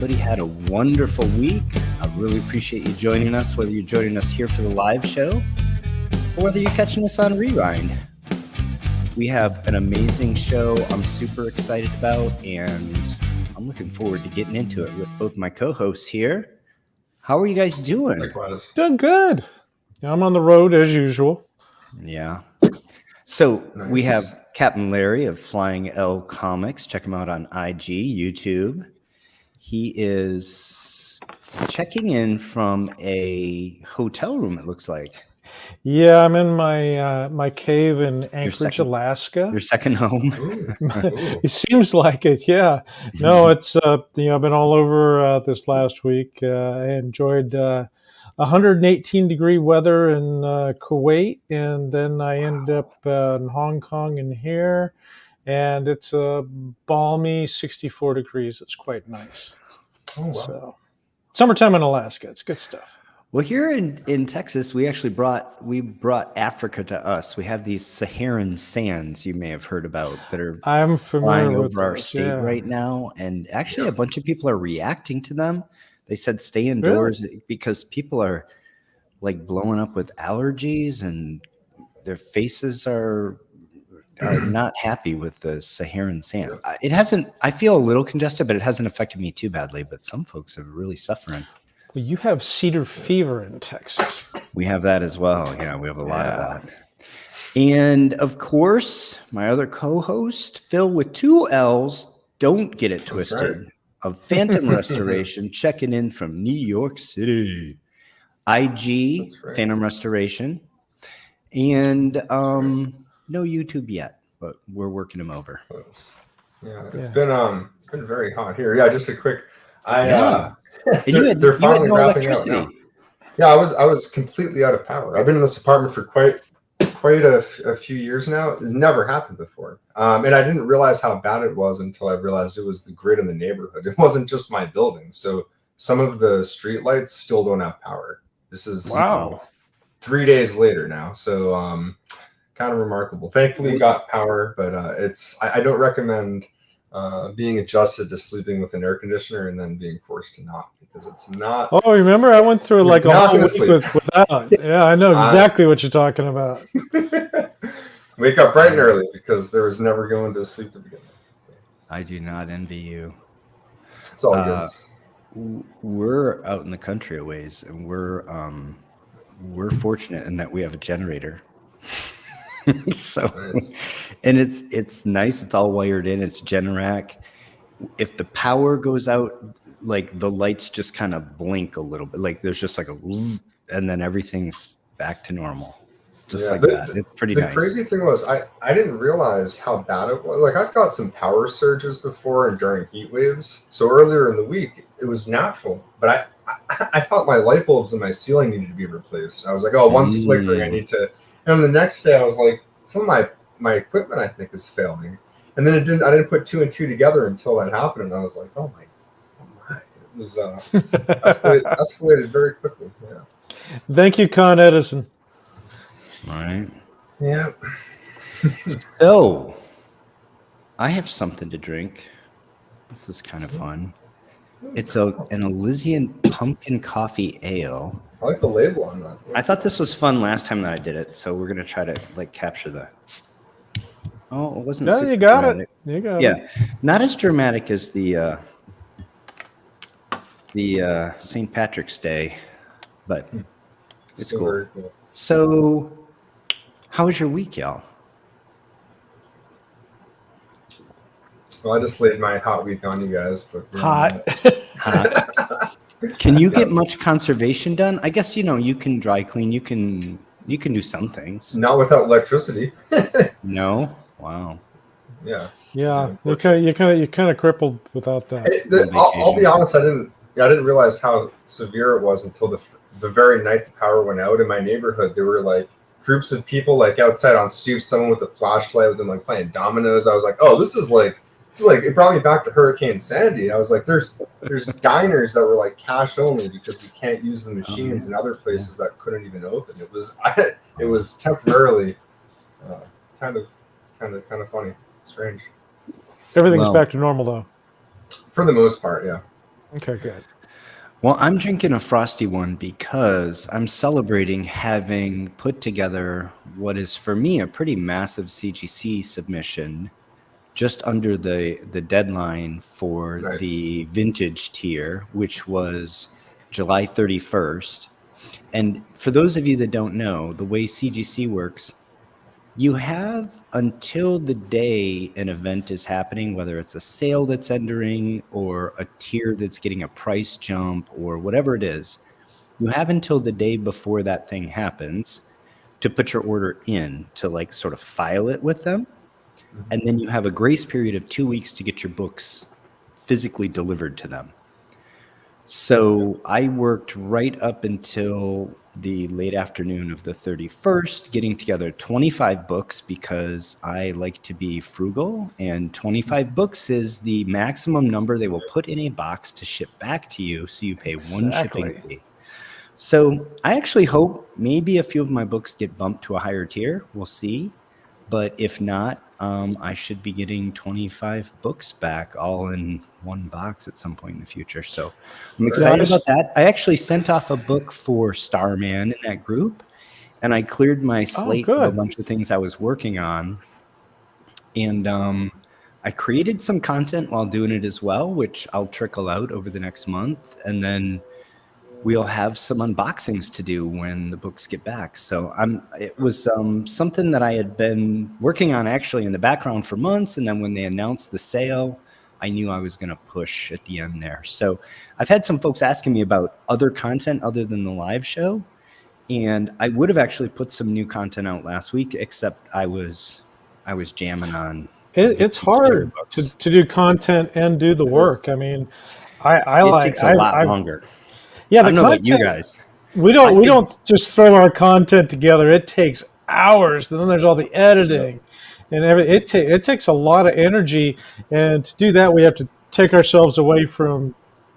Everybody had a wonderful week. I really appreciate you joining us, whether you're joining us here for the live show or whether you're catching us on Rewind. We have an amazing show I'm super excited about, and I'm looking forward to getting into it with both my co-hosts here. How are you guys doing? Likewise. Doing good. I'm on the road as usual. Yeah. So Nice. we have Captain Larry of Flying L Comics. Check him out on IG, YouTube. He is checking in from a hotel room, it looks like. Yeah, I'm in my cave in Anchorage, Alaska. Your second home? Ooh. It seems like it, yeah. No, it's I've been all over this last week. I enjoyed 118 degree weather in Kuwait, and then I ended up in Hong Kong and here, and it's a balmy 64 degrees. It's quite nice. Oh, wow. So, summertime in Alaska, it's good stuff. Well, here in Texas, we actually brought Africa to us. We have these Saharan sands you may have heard about that are I'm familiar flying with over our those, state yeah. right now, and actually a bunch of people are reacting to them. They said stay indoors because people are like blowing up with allergies, and their faces are not happy with the Saharan sand. It hasn't. I feel a little congested, but it hasn't affected me too badly. But some folks are really suffering. Well, you have cedar fever in Texas. We have that as well. Yeah, we have a lot of that. And of course, my other co-host, Phil with two L's, don't get it twisted, right. of Phantom Restoration, checking in from New York City. IG, That's right. Phantom Restoration. And no YouTube yet, but we're working him over. Yeah, it's been very hot here. Yeah, just a quick. And you had they're finally no wrapping electricity. up now. Yeah, I was completely out of power. I've been in this apartment for quite a few years now. It's never happened before, and I didn't realize how bad it was until I realized it was the grid in the neighborhood. It wasn't just my building. So some of the street lights still don't have power. This is 3 days later now. So kind of remarkable. Thankfully, got power, but I don't recommend being adjusted to sleeping with an air conditioner and then being forced to not, because it's not. Oh, remember I went through like a not whole gonna week sleep. without. Yeah, I know exactly what you're talking about. Wake up bright and early because there was never going to sleep to begin with. I do not envy you. It's all good. We're out in the country a ways, and we're fortunate in that we have a generator. So Nice. And it's nice, it's all wired in, it's Generac. If the power goes out, like the lights just kind of blink a little bit, like there's just like a zzz, and then everything's back to normal, just like that. It's pretty nice. The crazy thing was I didn't realize how bad it was. Like, I've got some power surges before and during heat waves, so earlier in the week it was natural, but I thought my light bulbs in my ceiling needed to be replaced. I was like, oh, one's flickering, I need to. And the next day I was like, some of my equipment I think is failing. And then I didn't put two and two together until that happened, and I was like, oh my. It was escalated very quickly. Yeah. Thank you, Con Edison. All right. Yeah. So I have something to drink. This is kind of fun. It's an Elysian pumpkin coffee ale. I like the label on that. I thought this was fun last time that I did it, so we're gonna try to like capture the. Oh, it wasn't. No, super you got dramatic. it. You got it. Yeah, not as dramatic as the St. Patrick's Day, but it's cool. Very cool. So, how was your week, y'all? Well, I just laid my hot week on you guys, but Hot. Can you get much conservation done? I guess you can dry clean. You can do some things. not without electricity. No. Wow. Yeah. Yeah, you're kind of crippled without that. I'll be honest. I didn't realize how severe it was until the very night the power went out in my neighborhood. There were like groups of people like outside on stoops, someone with a flashlight with them like playing dominoes. I was like, oh, this is like it brought me back to Hurricane Sandy. I was like, there's diners that were like cash only because we can't use the machines in other places that couldn't even open. It was temporarily kind of funny, strange. Everything's back to normal though. For the most part, yeah. Okay, good. Well, I'm drinking a frosty one because I'm celebrating having put together what is for me a pretty massive CGC submission just under the deadline for Nice. the vintage tier, which was July 31st. And for those of you that don't know, the way CGC works, you have until the day an event is happening, whether it's a sale that's entering or a tier that's getting a price jump or whatever it is, you have until the day before that thing happens to put your order in, to like sort of file it with them. And then you have a grace period of 2 weeks to get your books physically delivered to them. So I worked right up until the late afternoon of the 31st, getting together 25 books because I like to be frugal, and 25 books is the maximum number they will put in a box to ship back to you, so you pay one shipping fee. So I actually hope maybe a few of my books get bumped to a higher tier. We'll see. But if not, I should be getting 25 books back all in one box at some point in the future. So I'm excited about that. I actually sent off a book for Starman in that group, and I cleared my slate of a bunch of things I was working on. And I created some content while doing it as well, which I'll trickle out over the next month. And then we'll have some unboxings to do when the books get back. So it was something that I had been working on actually in the background for months. And then when they announced the sale, I knew I was going to push at the end there. So I've had some folks asking me about other content other than the live show. And I would have actually put some new content out last week, except I was jamming on. It's hard to do content and do the work. I mean, it takes a lot longer. Yeah, I don't know about you guys. We don't just throw our content together. It takes hours. And then there's all the editing and everything. It takes a lot of energy, and to do that, we have to take ourselves away from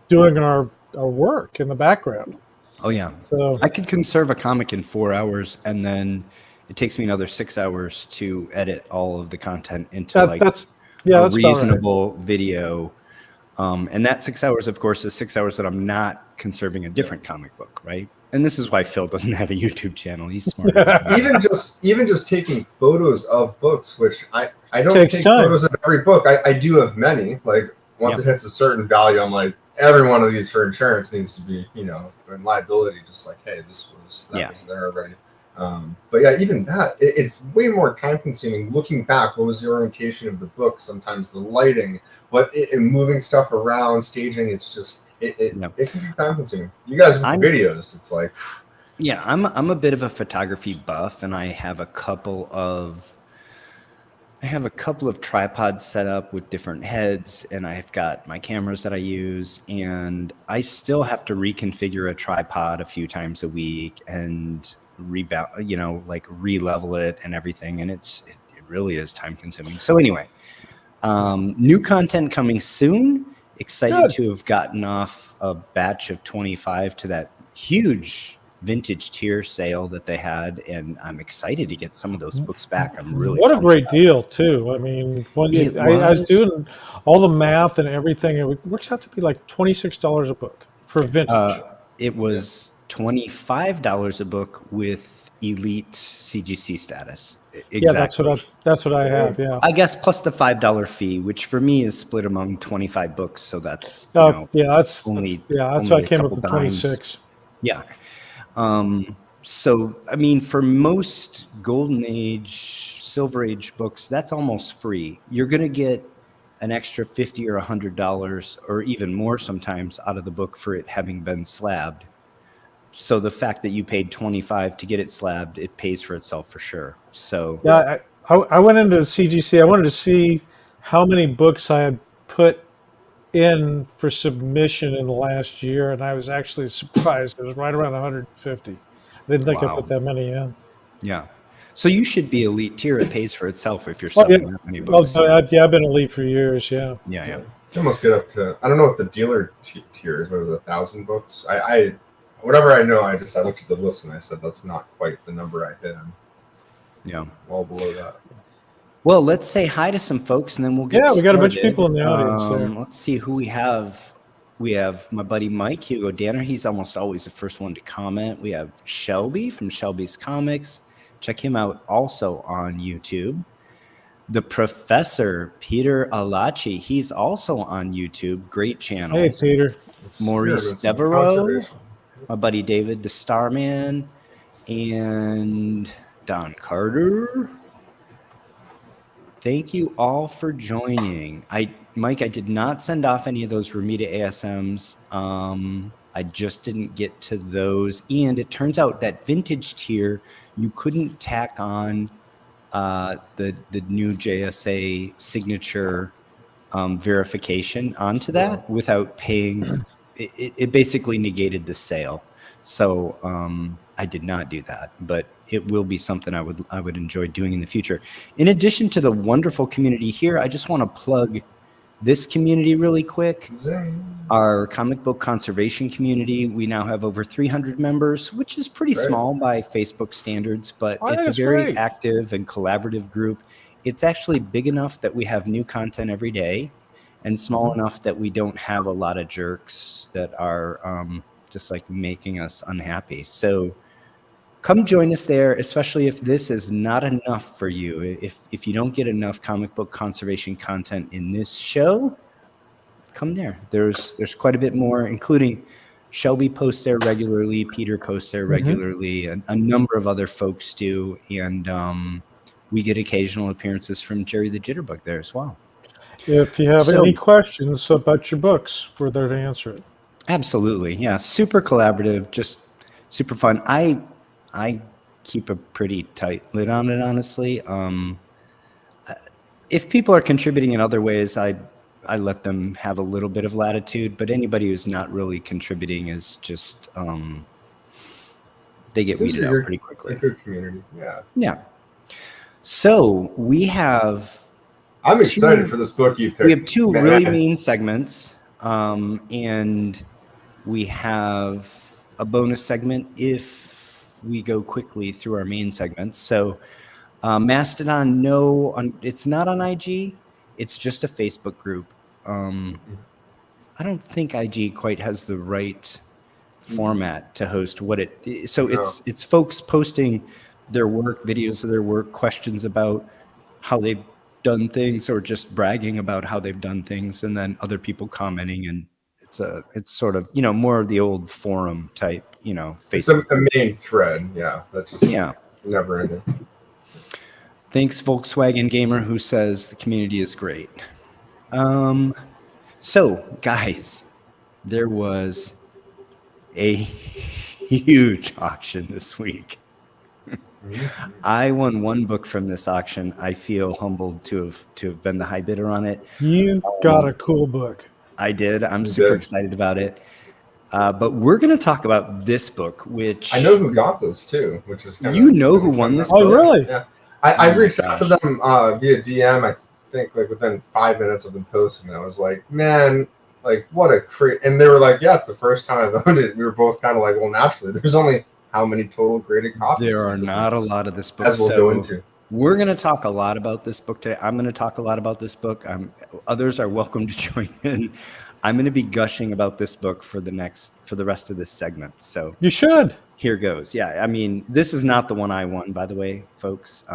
doing our work in the background. Oh yeah. So I could conserve a comic in 4 hours, and then it takes me another 6 hours to edit all of the content into a reasonable video. And that 6 hours, of course, is 6 hours that I'm not conserving a different comic book, right? And this is why Phil doesn't have a YouTube channel. He's smart. even just taking photos of books, which I don't take photos of every book. I do of many. Like once it hits a certain value, I'm like, every one of these for insurance needs to be, in liability. Just like, hey, that was there already. But yeah, even that, it's way more time consuming. Looking back, what was the orientation of the book? Sometimes the lighting, moving stuff around, staging. It's just it can be time consuming. You guys with videos, it's like, yeah, I'm a bit of a photography buff, and I have a couple of tripods set up with different heads, and I've got my cameras that I use, and I still have to reconfigure a tripod a few times a week and re-level it and everything, and it really is time consuming. So anyway, new content coming soon. Excited to have gotten off a batch of 25 to that huge vintage tier sale that they had, and I'm excited to get some of those books back. I'm really a great deal too. I mean, I was doing all the math and everything, and it works out to be like $26 a book for vintage. It was $25 a book with elite CGC status. Exactly. Yeah, that's what I have. Yeah, I guess plus the $5 fee, which for me is split among 25 books, so that's that's only that's why I came up with 26. Yeah. So I mean, for most Golden Age, Silver Age books, that's almost free. You're gonna get an extra $50 or $100 or even more sometimes out of the book for it having been slabbed. So the fact that you paid $25 to get it slabbed, it pays for itself for sure. So yeah, I went into the CGC. I wanted to see how many books I had put in for submission in the last year, and I was actually surprised. It was right around 150. I didn't think I put that many in. Yeah. So you should be elite tier. It pays for itself if you're selling that many books. I've been elite for years. Yeah. Yeah. You almost get up to, I don't know what the dealer tier is, whether 1,000 books. Whatever I know, I looked at the list and I said that's not quite the number I hit. I'm well below that. Well, let's say hi to some folks and then we'll get started. We got a bunch of people in the audience there. Let's see who we have We have my buddy Mike, Hugo Danner. He's almost always the first one to comment. We have Shelby from Shelby's Comics. Check him out also on YouTube. The Professor, Peter Alachi. He's also on YouTube. Great channel. Hey, Peter. Maurice Devereaux. My buddy David, the Starman. And Don Carter. Thank you all for joining. Mike, I did not send off any of those Remita ASMs. I just didn't get to those. And it turns out that vintage tier, you couldn't tack on the new JSA signature verification onto that without paying. It basically negated the sale. So I did not do that, but it will be something I would enjoy doing in the future. In addition to the wonderful community here, I just want to plug this community really quick. Our comic book conservation community. We now have over 300 members, which is pretty small by Facebook standards, but it's a very active and collaborative group. It's actually big enough that we have new content every day, and small enough that we don't have a lot of jerks that are just like making us unhappy. So come join us there, especially if this is not enough for you. If you don't get enough comic book conservation content in this show, come there. There's quite a bit more, including Shelby posts there regularly, Peter posts there regularly, and a number of other folks do. And we get occasional appearances from Jerry the Jitterbug there as well. If you have any questions about your books, we're there to answer it. Absolutely. Yeah. Super collaborative, just super fun. I keep a pretty tight lid on it, honestly. If people are contributing in other ways, I let them have a little bit of latitude, but anybody who's not really contributing is just they get weeded out pretty quickly. A good community, yeah. Yeah. So we have. I'm excited for this book you picked. We have two really mean segments, and we have a bonus segment if we go quickly through our main segments. So Mastodon, it's not on IG. It's just a Facebook group. I don't think IG quite has the right format to host what it. So it's folks posting their work, videos of their work, questions about how they've done things, or just bragging about how they've done things, and then other people commenting, and it's sort of more of the old forum type Facebook. It's a main thread, that's just never ending. Thanks, Volkswagen Gamer, who says the community is great. So guys, there was a huge auction this week. I won one book from this auction. I feel humbled to have been the high bidder on it. You got a cool book. I did. I'm super excited about it. But we're going to talk about this book, which I know who got those too, which is kind who won this book. Oh, really? Yeah. I reached out to them via DM. I think within 5 minutes of them posting, and I was like, man, what a and they were like, yeah, it's the first time I've owned it. We were both kind of like, well, naturally, there's only how many total graded copies? There are not a lot of this book. As we'll go into. We're going to talk a lot about this book today. I'm going to talk a lot about this book. Others are welcome to join in. I'm going to be gushing about this book for the rest of this segment. So you should. Here goes. Yeah, I mean, this is not the one I won, by the way, folks.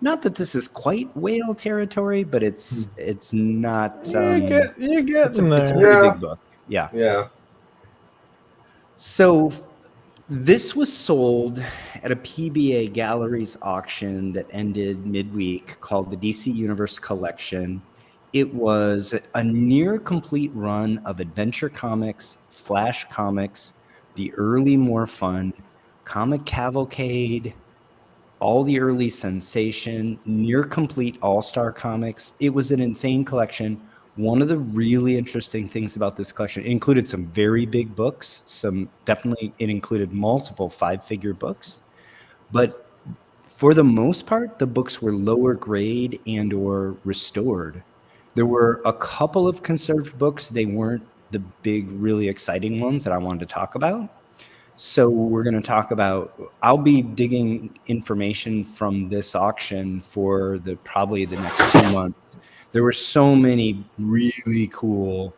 Not that this is quite whale territory, but it's not. You get it's a pretty big book. Yeah. Yeah. So this was sold at a PBA Galleries auction that ended midweek called the DC Universe Collection. It was a near complete run of Adventure Comics, Flash Comics, the early More Fun, Comic Cavalcade, all the early Sensation, near complete All-Star Comics. It was an insane collection. One of the really interesting things about this collection, it included some very big books, it included multiple 5-figure books, but for the most part, the books were lower grade and or restored. There were a couple of conserved books. They weren't the big, really exciting ones that I wanted to talk about. So we're going to talk about, I'll be digging information from this auction for probably the next 2 months. There were so many really cool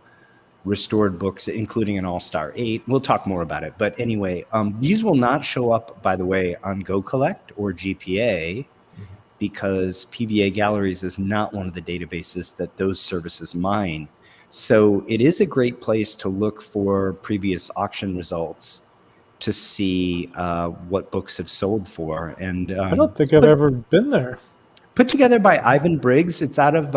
restored books, including an All-Star 8. We'll talk more about it. But anyway, these will not show up, by the way, on Go Collect or GPA, because PBA Galleries is not one of the databases that those services mine. So it is a great place to look for previous auction results to see what books have sold for. And I don't think I've ever been there. Put together by Ivan Briggs. It's out of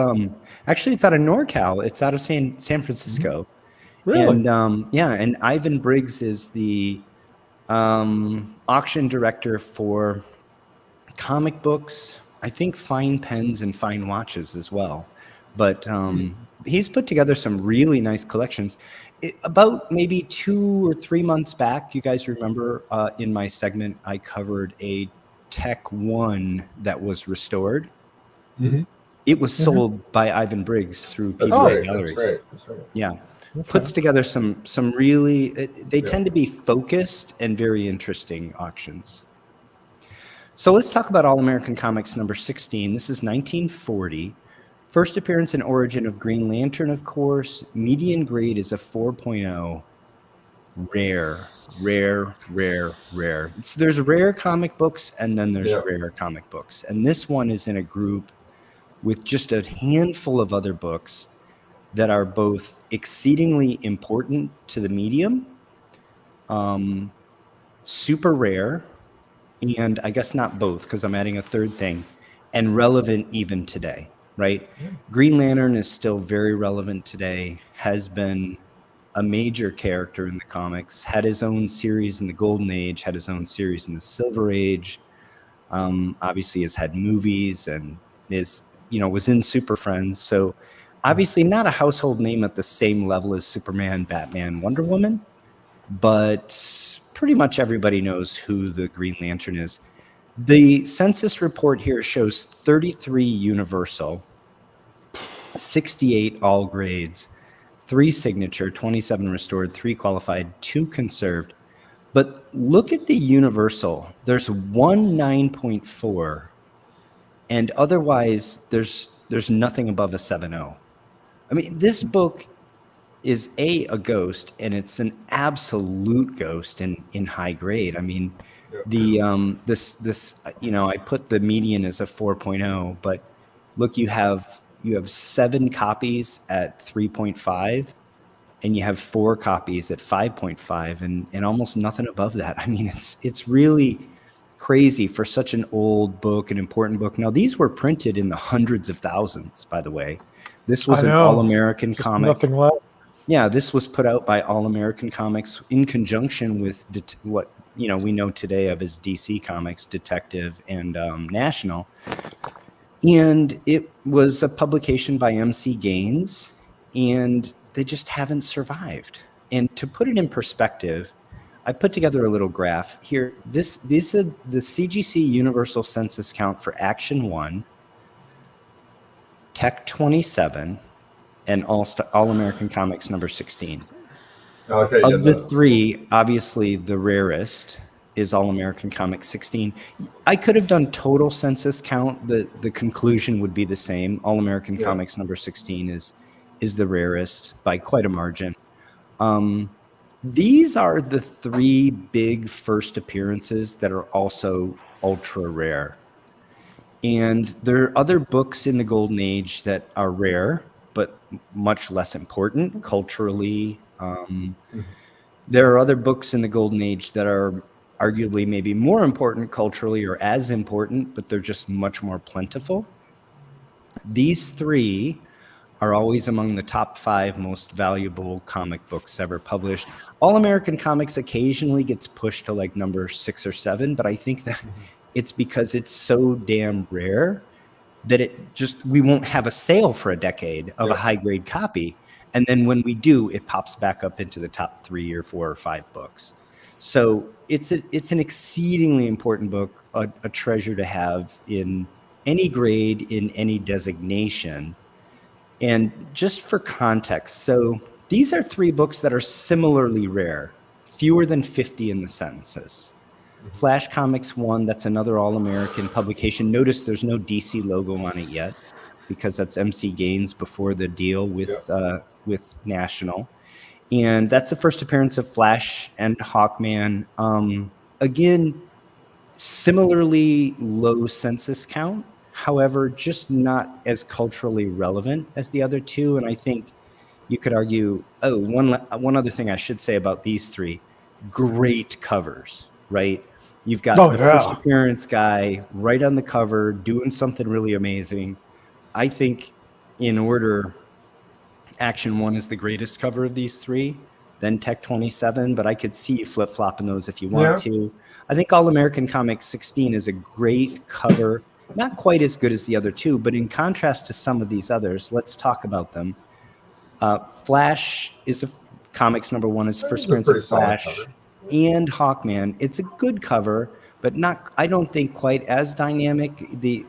actually it's out of NorCal. It's out of San Francisco. Really? And yeah, and Ivan Briggs is the auction director for comic books, I think fine pens and fine watches as well. But he's put together some really nice collections. About maybe 2 or 3 months back, you guys remember in my segment, I covered a Tech 1 that was restored. It was sold by Ivan Briggs through PBA Galleries. That's right. Yeah. Okay. Puts together some really, they tend to be focused and very interesting auctions. So let's talk about All-American Comics number 16. This is 1940. First appearance and origin of Green Lantern, of course. Median grade is a 4.0. Rare. There's rare comic books, and then there's rare comic books. And this one is in a group with just a handful of other books that are both exceedingly important to the medium, super rare, and I guess not both, because I'm adding a third thing, and relevant even today, right? Green Lantern is still very relevant today, has been a major character in the comics, had his own series in the Golden Age, had his own series in the Silver Age, obviously has had movies, and is, was in Super Friends. So obviously not a household name at the same level as Superman, Batman, Wonder Woman, but pretty much everybody knows who the Green Lantern is. The census report here shows 33 universal, 68 all grades, 3 signature, 27 restored, 3 qualified, 2 conserved. But look at the universal. There's 1 9.4, and otherwise there's nothing above a 7.0. I mean, this book is a ghost, and it's an absolute ghost in high grade. I mean, the I put the median as a 4.0, but look, you have 7 copies at 3.5, and you have 4 copies at 5.5, and almost nothing above that. I mean, it's really crazy for such an old book, an important book. Now, these were printed in the hundreds of thousands, by the way. This was an All-American comic. Nothing left. Yeah, this was put out by All-American Comics in conjunction with what we know today of as DC Comics, Detective, and National. And it was a publication by MC Gaines, and they just haven't survived. And to put it in perspective, I put together a little graph here. This is the CGC Universal Census count for Action 1, Tech 27, and All-American Comics number 16. Okay, of the 3, obviously the rarest is All-American Comics 16. I could have done total census count. The conclusion would be the same. All-American Comics number 16 is the rarest by quite a margin. These are the 3 big first appearances that are also ultra rare. And there are other books in the Golden Age that are rare, but much less important culturally. There are other books in the Golden Age that are arguably maybe more important culturally or as important, but they're just much more plentiful. These 3 are always among the top 5 most valuable comic books ever published. All-American Comics occasionally gets pushed to like number 6 or 7, but I think that it's because it's so damn rare that we won't have a sale for a decade of a high-grade copy. And then when we do, it pops back up into the top 3 or 4 or 5 books. So it's an exceedingly important book, a treasure to have in any grade, in any designation. And just for context, so these are 3 books that are similarly rare, fewer than 50 in the census. Flash Comics 1, that's another All-American publication. Notice there's no DC logo on it yet, because that's MC Gaines before the deal with National. And that's the first appearance of Flash and Hawkman. Again, similarly low census count, however, just not as culturally relevant as the other two. And I think you could argue, one other thing I should say about these three, great covers, right? You've got the first appearance guy right on the cover doing something really amazing. I think in order, Action 1 is the greatest cover of these three, then Tech 27, but I could see you flip-flopping those if you want to. I think All-American Comics 16 is a great cover, not quite as good as the other two, but in contrast to some of these others, let's talk about them. Flash is Comics number 1 is first appearance of Flash and Hawkman. It's a good cover, but not, I don't think, quite as dynamic. The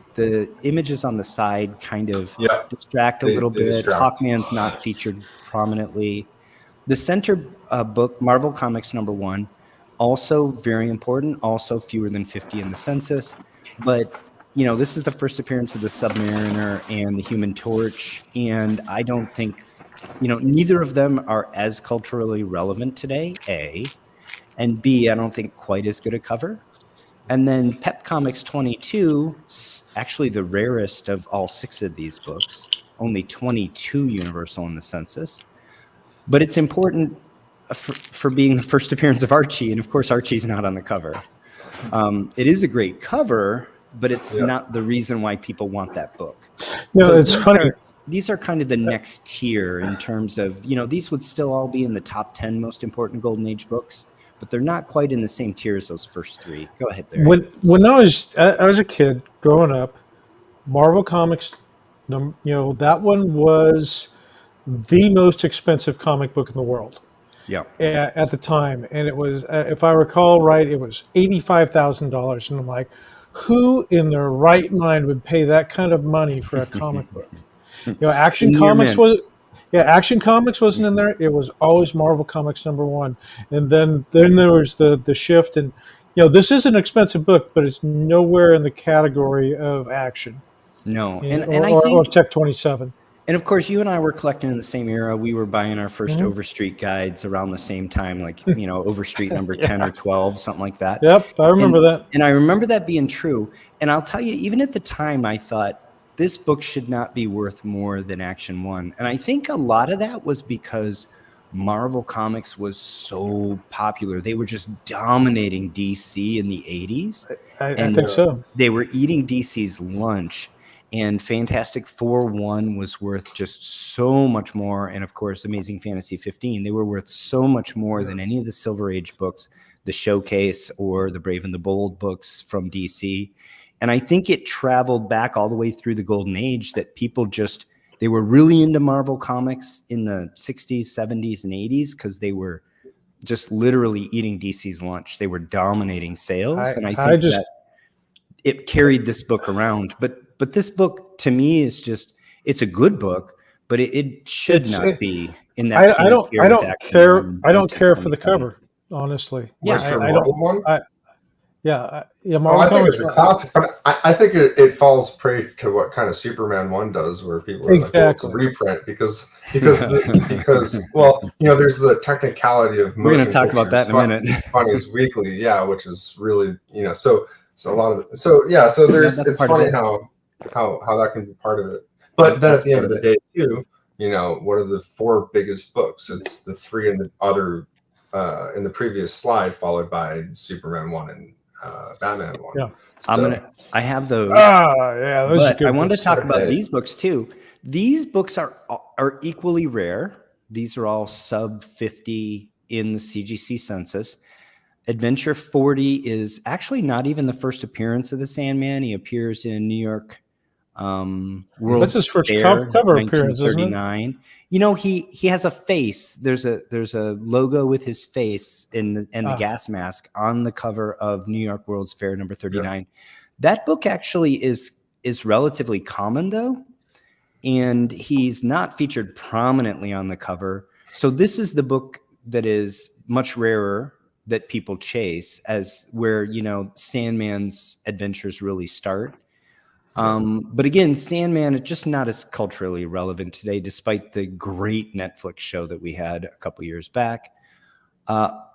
images on the side kind of distract a little bit. Hawkman's not featured prominently. The center book, Marvel Comics number 1, also very important, also fewer than 50 in the census. But, you know, this is the first appearance of the Submariner and the Human Torch, and I don't think, you know, neither of them are as culturally relevant today, A, and B, I don't think quite as good a cover. And then Pep Comics 22, actually the rarest of all 6 of these books, only 22 universal in the census. But it's important for being the first appearance of Archie, and of course Archie's not on the cover. It is a great cover, but it's not the reason why people want that book. No, so it's funny. These are kind of the next tier in terms of, you know, these would still all be in the top 10 most important Golden Age books, but they're not quite in the same tier as those first 3. Go ahead, Larry. When I was a kid growing up, Marvel Comics, you know, that one was the most expensive comic book in the world. Yeah. At the time, and it was, if I recall right, it was $85,000, and I'm like, who in their right mind would pay that kind of money for a comic book? You know, Action Comics wasn't in there. It was always Marvel Comics number 1, and then there was the shift, and you know, this is an expensive book, but it's nowhere in the category of Action. No, or Tech 27. And of course, you and I were collecting in the same era. We were buying our first Overstreet guides around the same time, like, you know, Overstreet number 10 or 12, something like that. Yep, I remember that. And I remember that being true. And I'll tell you, even at the time, I thought this book should not be worth more than Action 1. And I think a lot of that was because Marvel Comics was so popular. They were just dominating DC in the 80s. I think so. They were eating DC's lunch. And Fantastic Four 1 was worth just so much more. And of course, Amazing Fantasy 15, they were worth so much more than any of the Silver Age books, the Showcase or the Brave and the Bold books from DC. And I think it traveled back all the way through the Golden Age that people just, they were really into Marvel Comics in the 60s, 70s, and 80s because they were just literally eating DC's lunch. They were dominating sales. And I think that it carried this book around. But this book, to me, is just, it's a good book, but it should not be in that same tier. I don't care for the cover, honestly. Yeah, Marvel one? Marvel I think it's a classic, but I think it falls prey to what kind of Superman 1 does, where people are like, well, it's a reprint because well, you know, there's the technicality of we're going to talk about that in a minute. Funny's Weekly, which is really, you know, so a lot of so there's it's funny how that can be part of it. But then at the end of the day, too, you know, what are the 4 biggest books? It's the 3 in the other in the previous slide, followed by Superman 1 and Batman 1. Yeah, so, I have those. Those are good. I wanted to talk about these books too. These books are equally rare. These are all sub 50 in the CGC census. Adventure 40 is actually not even the first appearance of the Sandman. He appears in New York World's That's his first Fair, cover appearance, isn't it? You know, he has a face. There's a logo with his face and the gas mask on the cover of New York World's Fair number 39. Yeah. That book actually is relatively common though, and he's not featured prominently on the cover. So this is the book that is much rarer that people chase, as where, you know, Sandman's adventures really start. But again, Sandman is just not as culturally relevant today, despite the great Netflix show that we had a couple years back.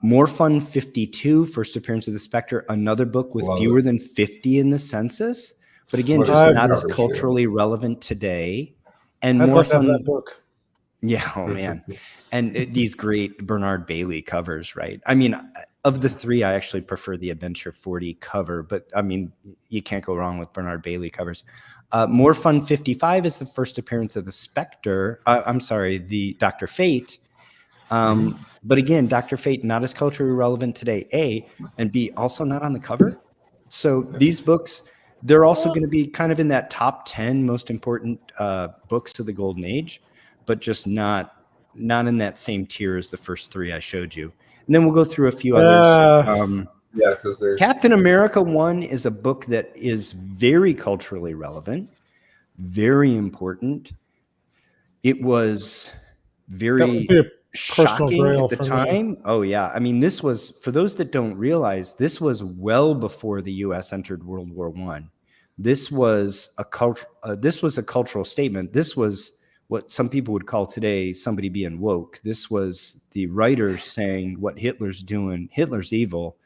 More Fun 52, first appearance of the Spectre, another book with fewer than 50 in the census, but again, just not as culturally relevant today. And I'd More love to have Fun. that book. Yeah, oh man. And these great Bernard Bailey covers, right? I mean, of the three, I actually prefer the Adventure 40 cover, but I mean, you can't go wrong with Bernard Bailey covers. More Fun 55 is the first appearance of the Spectre. I'm sorry, the Dr. Fate. But again, Dr. Fate, not as culturally relevant today, A, and B, also not on the cover. So these books, they're also going to be kind of in that top 10 most important books of the Golden Age, but just not in that same tier as the first three I showed you. And then we'll go through a few others. Yeah, because there's Captain America 1 is a book that is very culturally relevant, very important. It was very shocking at the time. Oh yeah. I mean, this was, for those that don't realize, this was well before the US entered World War I. This was a cultural statement. This was what some people would call today somebody being woke. This was the writers saying what Hitler's doing, Hitler's evil,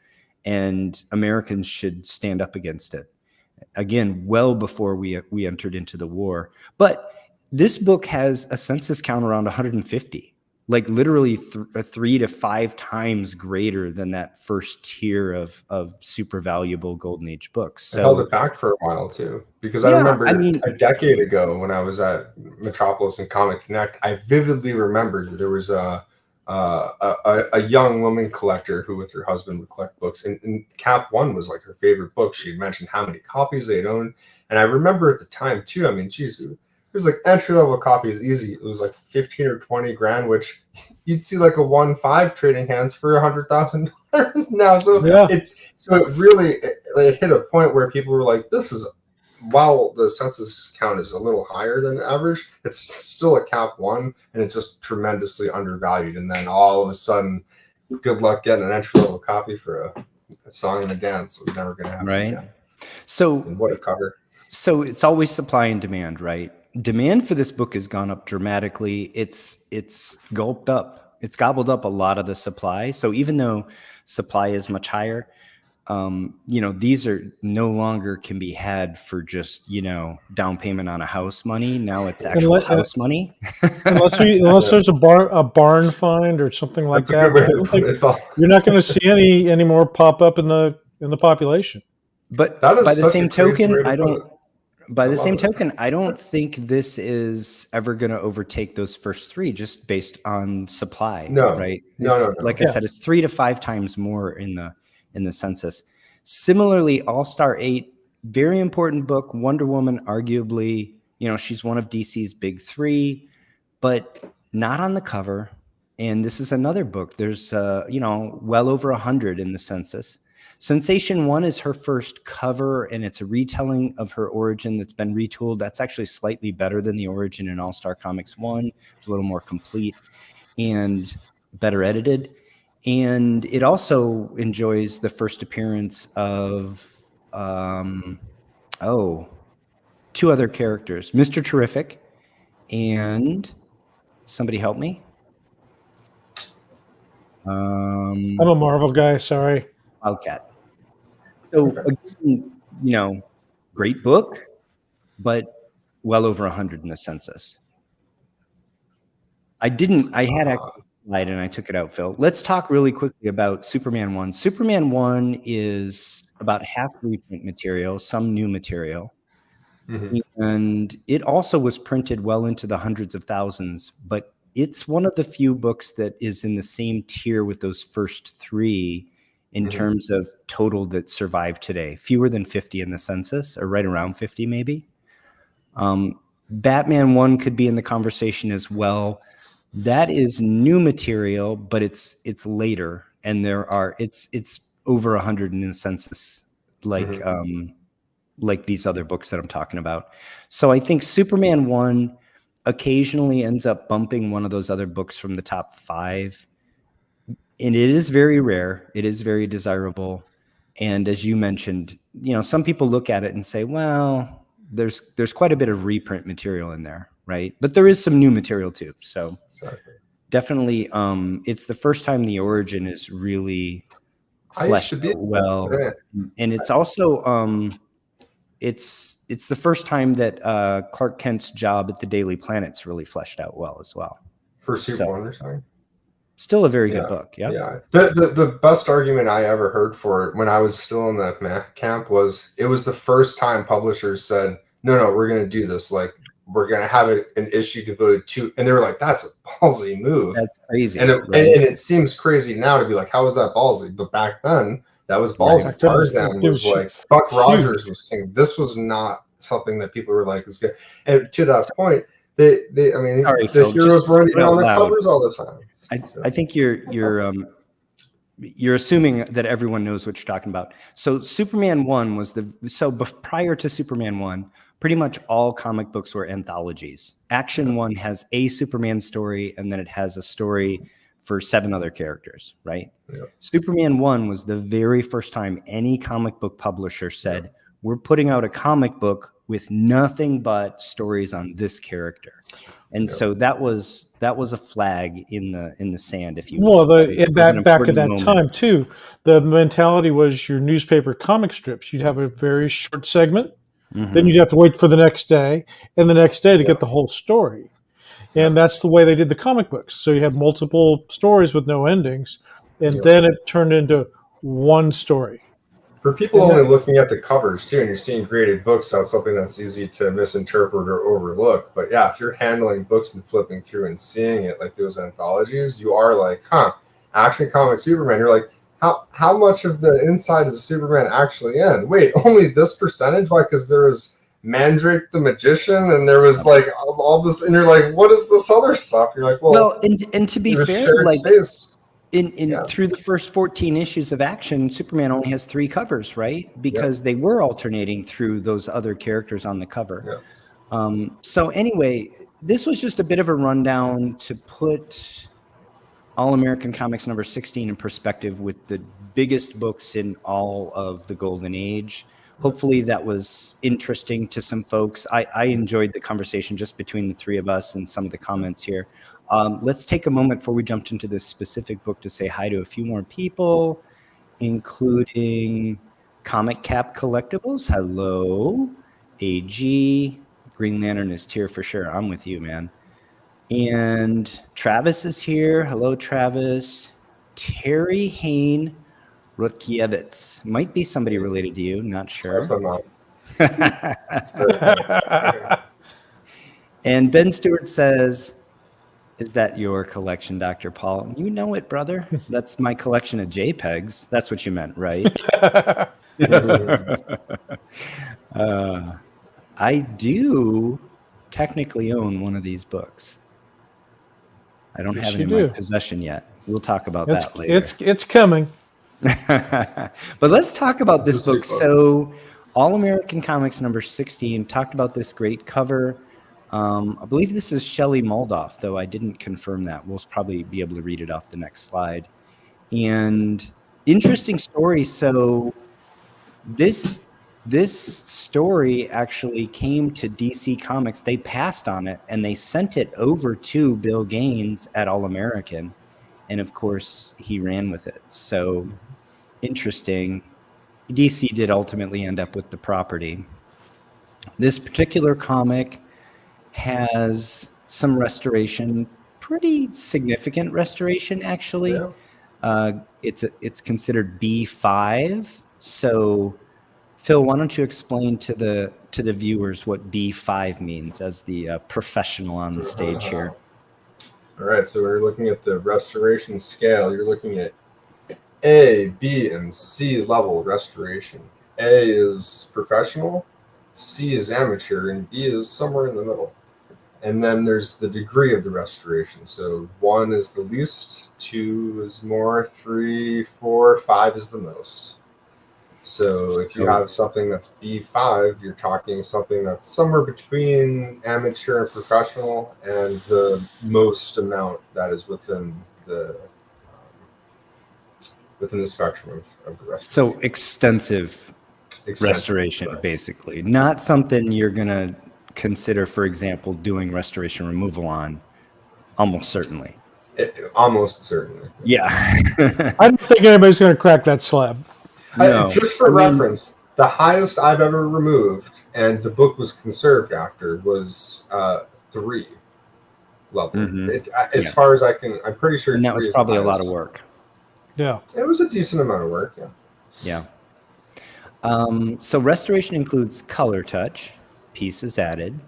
and Americans should stand up against it. Again, well before we entered into the war. But this book has a census count around 150, like literally 3 to 5 times greater than that first tier of super valuable Golden Age books. So I held it back for a while too, because I remember a decade ago when I was at Metropolis and Comic Connect, I vividly remembered that there was a young woman collector who with her husband would collect books, and Cap 1 was like her favorite book. She had mentioned how many copies they had owned, and I remember at the time too, I mean, geez, it was like entry-level copies easy. It was like 15 or 20 grand, which you'd see like a 1.5 trading hands for $100,000 now. So yeah. it really hit a point where people were like, this is, while the census count is a little higher than average, it's still a Cap 1, and it's just tremendously undervalued. And then all of a sudden, good luck getting an entry-level copy for a song and a dance. It was never going to happen. Right. Again. So what a cover. So it's always supply and demand, right? Demand for this book has gone up dramatically. It's gulped up. It's gobbled up a lot of the supply. So even though supply is much higher, these are no longer can be had for just, down payment on a house money. Now it's actual house money. unless there's a barn find or something like that. You're not going to see any more pop up in the population. But by the same token, I don't think this is ever going to overtake those first three just based on supply. No, right? No. Like I said, it's 3 to 5 times more in the census. Similarly, All-Star 8, very important book. Wonder Woman, arguably, she's one of DC's big 3, but not on the cover. And this is another book. There's, well over 100 in the census. Sensation 1 is her first cover, and it's a retelling of her origin that's been retooled. That's actually slightly better than the origin in All-Star Comics 1. It's a little more complete and better edited. And it also enjoys the first appearance of, 2 other characters, Mr. Terrific and somebody help me. I'm a Marvel guy, sorry. Wildcat. So again, great book, but well over 100 in the census. I had a slide and I took it out, Phil. Let's talk really quickly about Superman 1. Superman 1 is about half reprint material, some new material. Mm-hmm. And it also was printed well into the hundreds of thousands, but it's one of the few books that is in the same tier with those first 3 in terms of total that survive today. Fewer than 50 in the census, or right around 50 maybe. Batman 1 could be in the conversation as well. That is new material, but it's later, and it's over 100 in the census, like these other books that I'm talking about. So I think Superman 1 occasionally ends up bumping one of those other books from the top 5. And it is very rare. It is very desirable. And as you mentioned, some people look at it and say, well, there's quite a bit of reprint material in there, right? But there is some new material too. So definitely, it's the first time the origin is really fleshed out well, and it's also it's the first time that Clark Kent's job at the Daily Planet's really fleshed out well as well. For Super Wonder, sorry. Still a very good book. Yeah. Yeah. The best argument I ever heard for it when I was still in the Mac camp was it was the first time publishers said, no, we're going to do this. Like, we're going to have an issue devoted to, and they were like, that's a ballsy move. That's crazy. And it seems crazy now to be like, how is that ballsy? But back then, that was ballsy. Right. Tarzan was like, Buck Rogers was king. This was not something that people were like, is good. And to that point, the heroes weren't even on the covers all the time. I think you're assuming that everyone knows what you're talking about. So Superman 1 was prior to Superman 1, pretty much all comic books were anthologies. Action 1 has a Superman story, and then it has a story for 7 other characters, right? Yeah. Superman 1 was the very first time any comic book publisher said, we're putting out a comic book with nothing but stories on this character. And so that was a flag in the sand, if you will. Well, back at that time too, the mentality was your newspaper comic strips. You'd have a very short segment, then you'd have to wait for the next day, and the next day to get the whole story. And that's the way they did the comic books. So you had multiple stories with no endings, and then it turned into one story. For people only looking at the covers too, and you're seeing graded books, that's something that's easy to misinterpret or overlook. But yeah, if you're handling books and flipping through and seeing it like those anthologies, you are like, Action Comics Superman. You're like, how much of the inside is Superman actually in? Wait, only this percentage? Why? Because there was Mandrake the Magician, and there was like all this, and you're like, what is this other stuff? You're like, well, and to be fair, like space. Through the first 14 issues of Action, Superman only has 3 covers, right? Because they were alternating through those other characters on the cover. Yeah. So anyway, this was just a bit of a rundown to put All American Comics number 16 in perspective with the biggest books in all of the Golden Age. Hopefully that was interesting to some folks. I enjoyed the conversation just between the 3 of us and some of the comments here. Let's take a moment before we jumped into this specific book to say hi to a few more people, including Comic Cap Collectibles. Hello. AG. Green Lantern is here for sure. I'm with you, man. And Travis is here. Hello, Travis. Terry Hain Rutkeiwicz. Might be somebody related to you. Not sure. That's my mom. And Ben Stewart says, is that your collection, Dr. Paul? You know it, brother. That's my collection of JPEGs. That's what you meant, right? I do technically own one of these books. I don't have it in my possession yet. We'll talk about that later. It's coming. But let's talk about this book. So All American Comics number 16 talked about this great cover. I believe this is Shelley Moldoff, though I didn't confirm that. We'll probably be able to read it off the next slide. And interesting story. So this story actually came to DC Comics. They passed on it, and they sent it over to Bill Gaines at All American. And, of course, he ran with it. So interesting. DC did ultimately end up with the property. This particular comic has some restoration, pretty significant restoration, actually. Yeah. It's considered B5. So, Phil, why don't you explain to the viewers what B5 means as the professional on the stage here? All right, so we're looking at the restoration scale. You're looking at A, B, and C level restoration. A is professional, C is amateur, and B is somewhere in the middle. And then there's the degree of the restoration. So 1 is the least, 2 is more, 3, 4, 5 is the most. So if you have something that's B5, you're talking something that's somewhere between amateur and professional, and the most amount that is within the spectrum of the rest. So extensive. restoration, basically. Not something you're going to consider, for example, doing restoration removal on, almost certainly. Almost certainly. Yeah. I don't think anybody's going to crack that slab. No. Just for reference, the highest I've ever removed, and the book was conserved after, was 3 level. As far as I can, I'm pretty sure. And that was probably a lot of work. Yeah. It was a decent amount of work. Yeah. So restoration includes color touch, pieces added,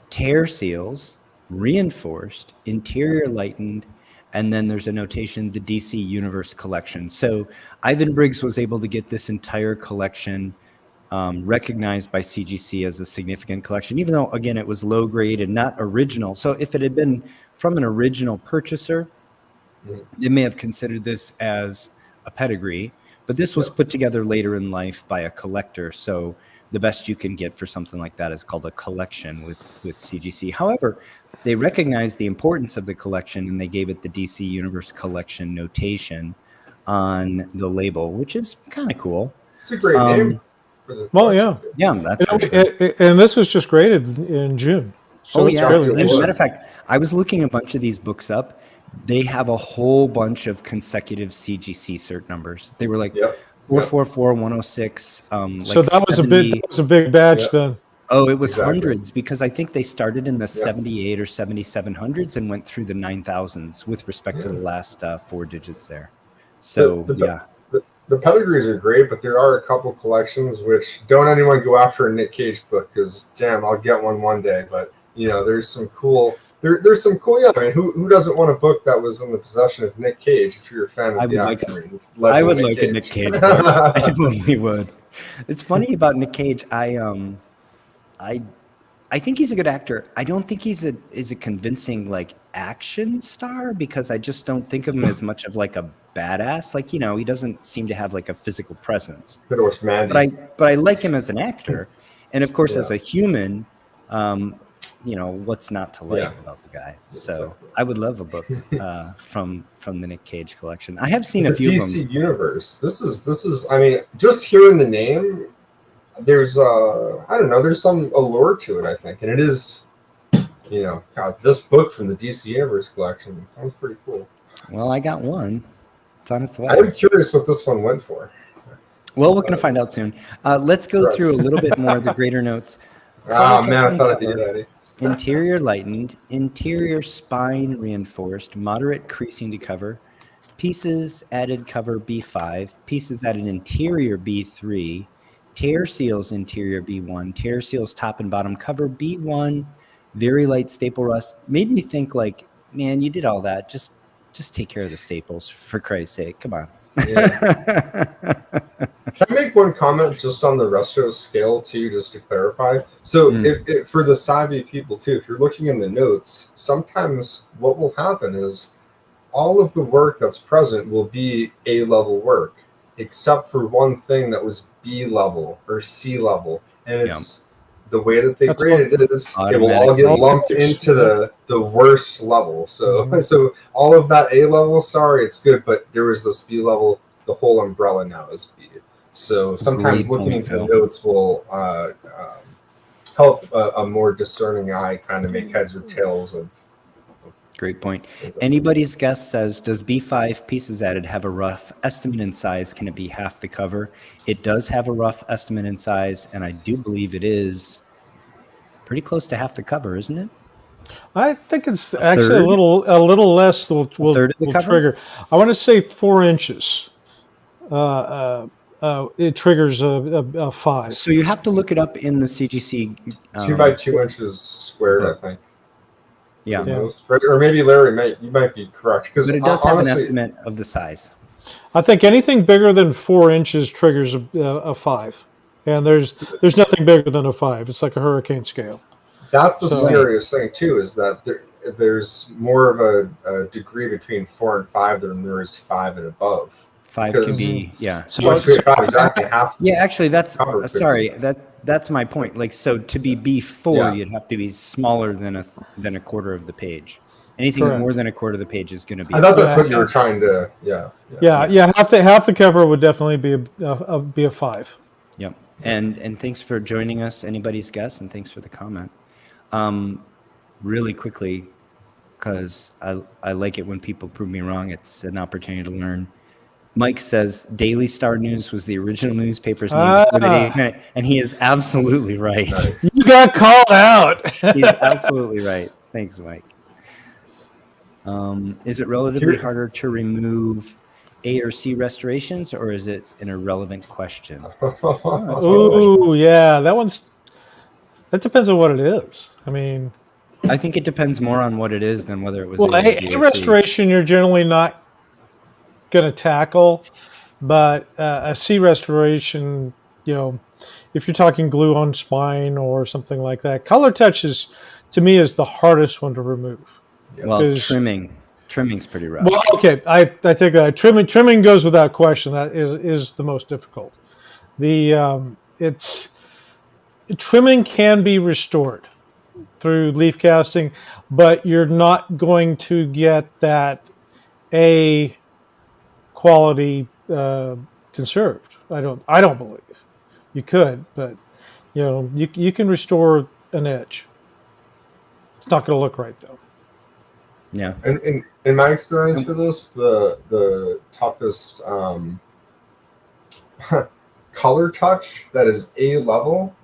tear seals, reinforced, interior lightened, and then there's a notation, the DC Universe collection. So Ivan Briggs was able to get this entire collection recognized by CGC as a significant collection, even though, again, it was low grade and not original. So if it had been from an original purchaser, they may have considered this as a pedigree, but this was put together later in life by a collector. So the best you can get for something like that is called a collection with CGC. However, they recognized the importance of the collection and they gave it the DC Universe collection notation on the label, which is kind of cool. It's a great name. Well, yeah. Yeah, that's for sure. And this was just graded in June. So yeah. Really As a matter of fact, I was looking a bunch of these books up. They have a whole bunch of consecutive CGC cert numbers. They were like 444, 106. So like that was 70. a big batch then. Oh, it was hundreds, because I think they started in the 78 or 7700s and went through the 9000s with respect to the last 4 digits there. So the pedigrees are great, but there are a couple collections which don't anyone go after a Nick Cage book, because damn, I'll get one day. But there's some cool. There's some cool. Yeah, I mean, who doesn't want a book that was in the possession of Nick Cage? If you're a fan of the actor, I would like a Nick Cage book. I definitely would. It's funny about Nick Cage. I think he's a good actor. I don't think he's a convincing like action star, because I just don't think of him as much of like a badass. Like, he doesn't seem to have like a physical presence. But I like him as an actor, and of course as a human. What's not to like about the guy? So I would love a book from the Nick Cage collection. I have seen a few DC of them. Universe. This is. I mean, just hearing the name, there's I don't know. There's some allure to it, I think, and it is. God, this book from the DC Universe collection, it sounds pretty cool. Well, I got one. It's on its way. I'm curious what this one went for. Well, we're going to find out soon. Let's go through a little bit more of the greater notes. Oh man, I thought I did already. Interior lightened, interior spine reinforced, moderate creasing to cover, pieces added cover B5, pieces added interior B3, tear seals interior B1, tear seals top and bottom cover B1, very light staple rust. Made me think like, man, you did all that. Just take care of the staples, for Christ's sake. Come on. Yeah. Can I make one comment just on the resto scale too, just to clarify? So if for the savvy people too, if you're looking in the notes, sometimes what will happen is all of the work that's present will be A-level work, except for one thing that was B level or C level. And it's the way that they graded it is it will all get lumped into the worst level. So so all of that A level, sorry, it's good, but there was this B level, the whole umbrella now is B. So sometimes looking at the notes will help a more discerning eye kind of make heads or tails of. Great point. Anybody's guess says, does B5 pieces added have a rough estimate in size? Can it be half the cover? It does have a rough estimate in size, and I do believe it is pretty close to half the cover, isn't it? I think it's actually a little less will trigger. I want to say 4 inches. It triggers a 5. So you have to look it up in the CGC. 2 by 2 inches squared, I think. Yeah. Or maybe Larry, you might be correct. But it does have an estimate of the size. I think anything bigger than 4 inches triggers a 5. And there's nothing bigger than a 5. It's like a hurricane scale. That's the scariest thing, too, is that there's more of a degree between 4 and 5 than there is 5 and above. 5 can be, So much between 5, exactly half. Yeah, actually, that's that's my point. Like, so to be B4, you'd have to be smaller than a quarter of the page. Anything more than a quarter of the page is going to be. I thought that's what you were trying to. Yeah. Half the cover would definitely be a 5. Yep. And thanks for joining us, anybody's guest, and thanks for the comment. Really quickly, because I like it when people prove me wrong. It's an opportunity to learn. Mike says Daily Star News was the original newspaper's name before the Daily Planet, and he is absolutely right. Nice. You got called out. He's absolutely right. Thanks, Mike. Is it relatively harder to remove A or C restorations, or is it an irrelevant question? Ooh, yeah, that depends on what it is. I mean, I think it depends more on what it is than whether it was A restoration you're generally not going to tackle, but a C restoration, if you're talking glue on spine or something like that, color touch to me is the hardest one to remove. Well, trimming's pretty rough. Well, okay, I take that. Trimming goes without question. That is the most difficult. Trimming can be restored through leaf casting, but you're not going to get that A quality conserved. I don't believe. You could, but you can restore an edge. It's not going to look right though. Yeah. And in my experience for this, the toughest color touch that is A level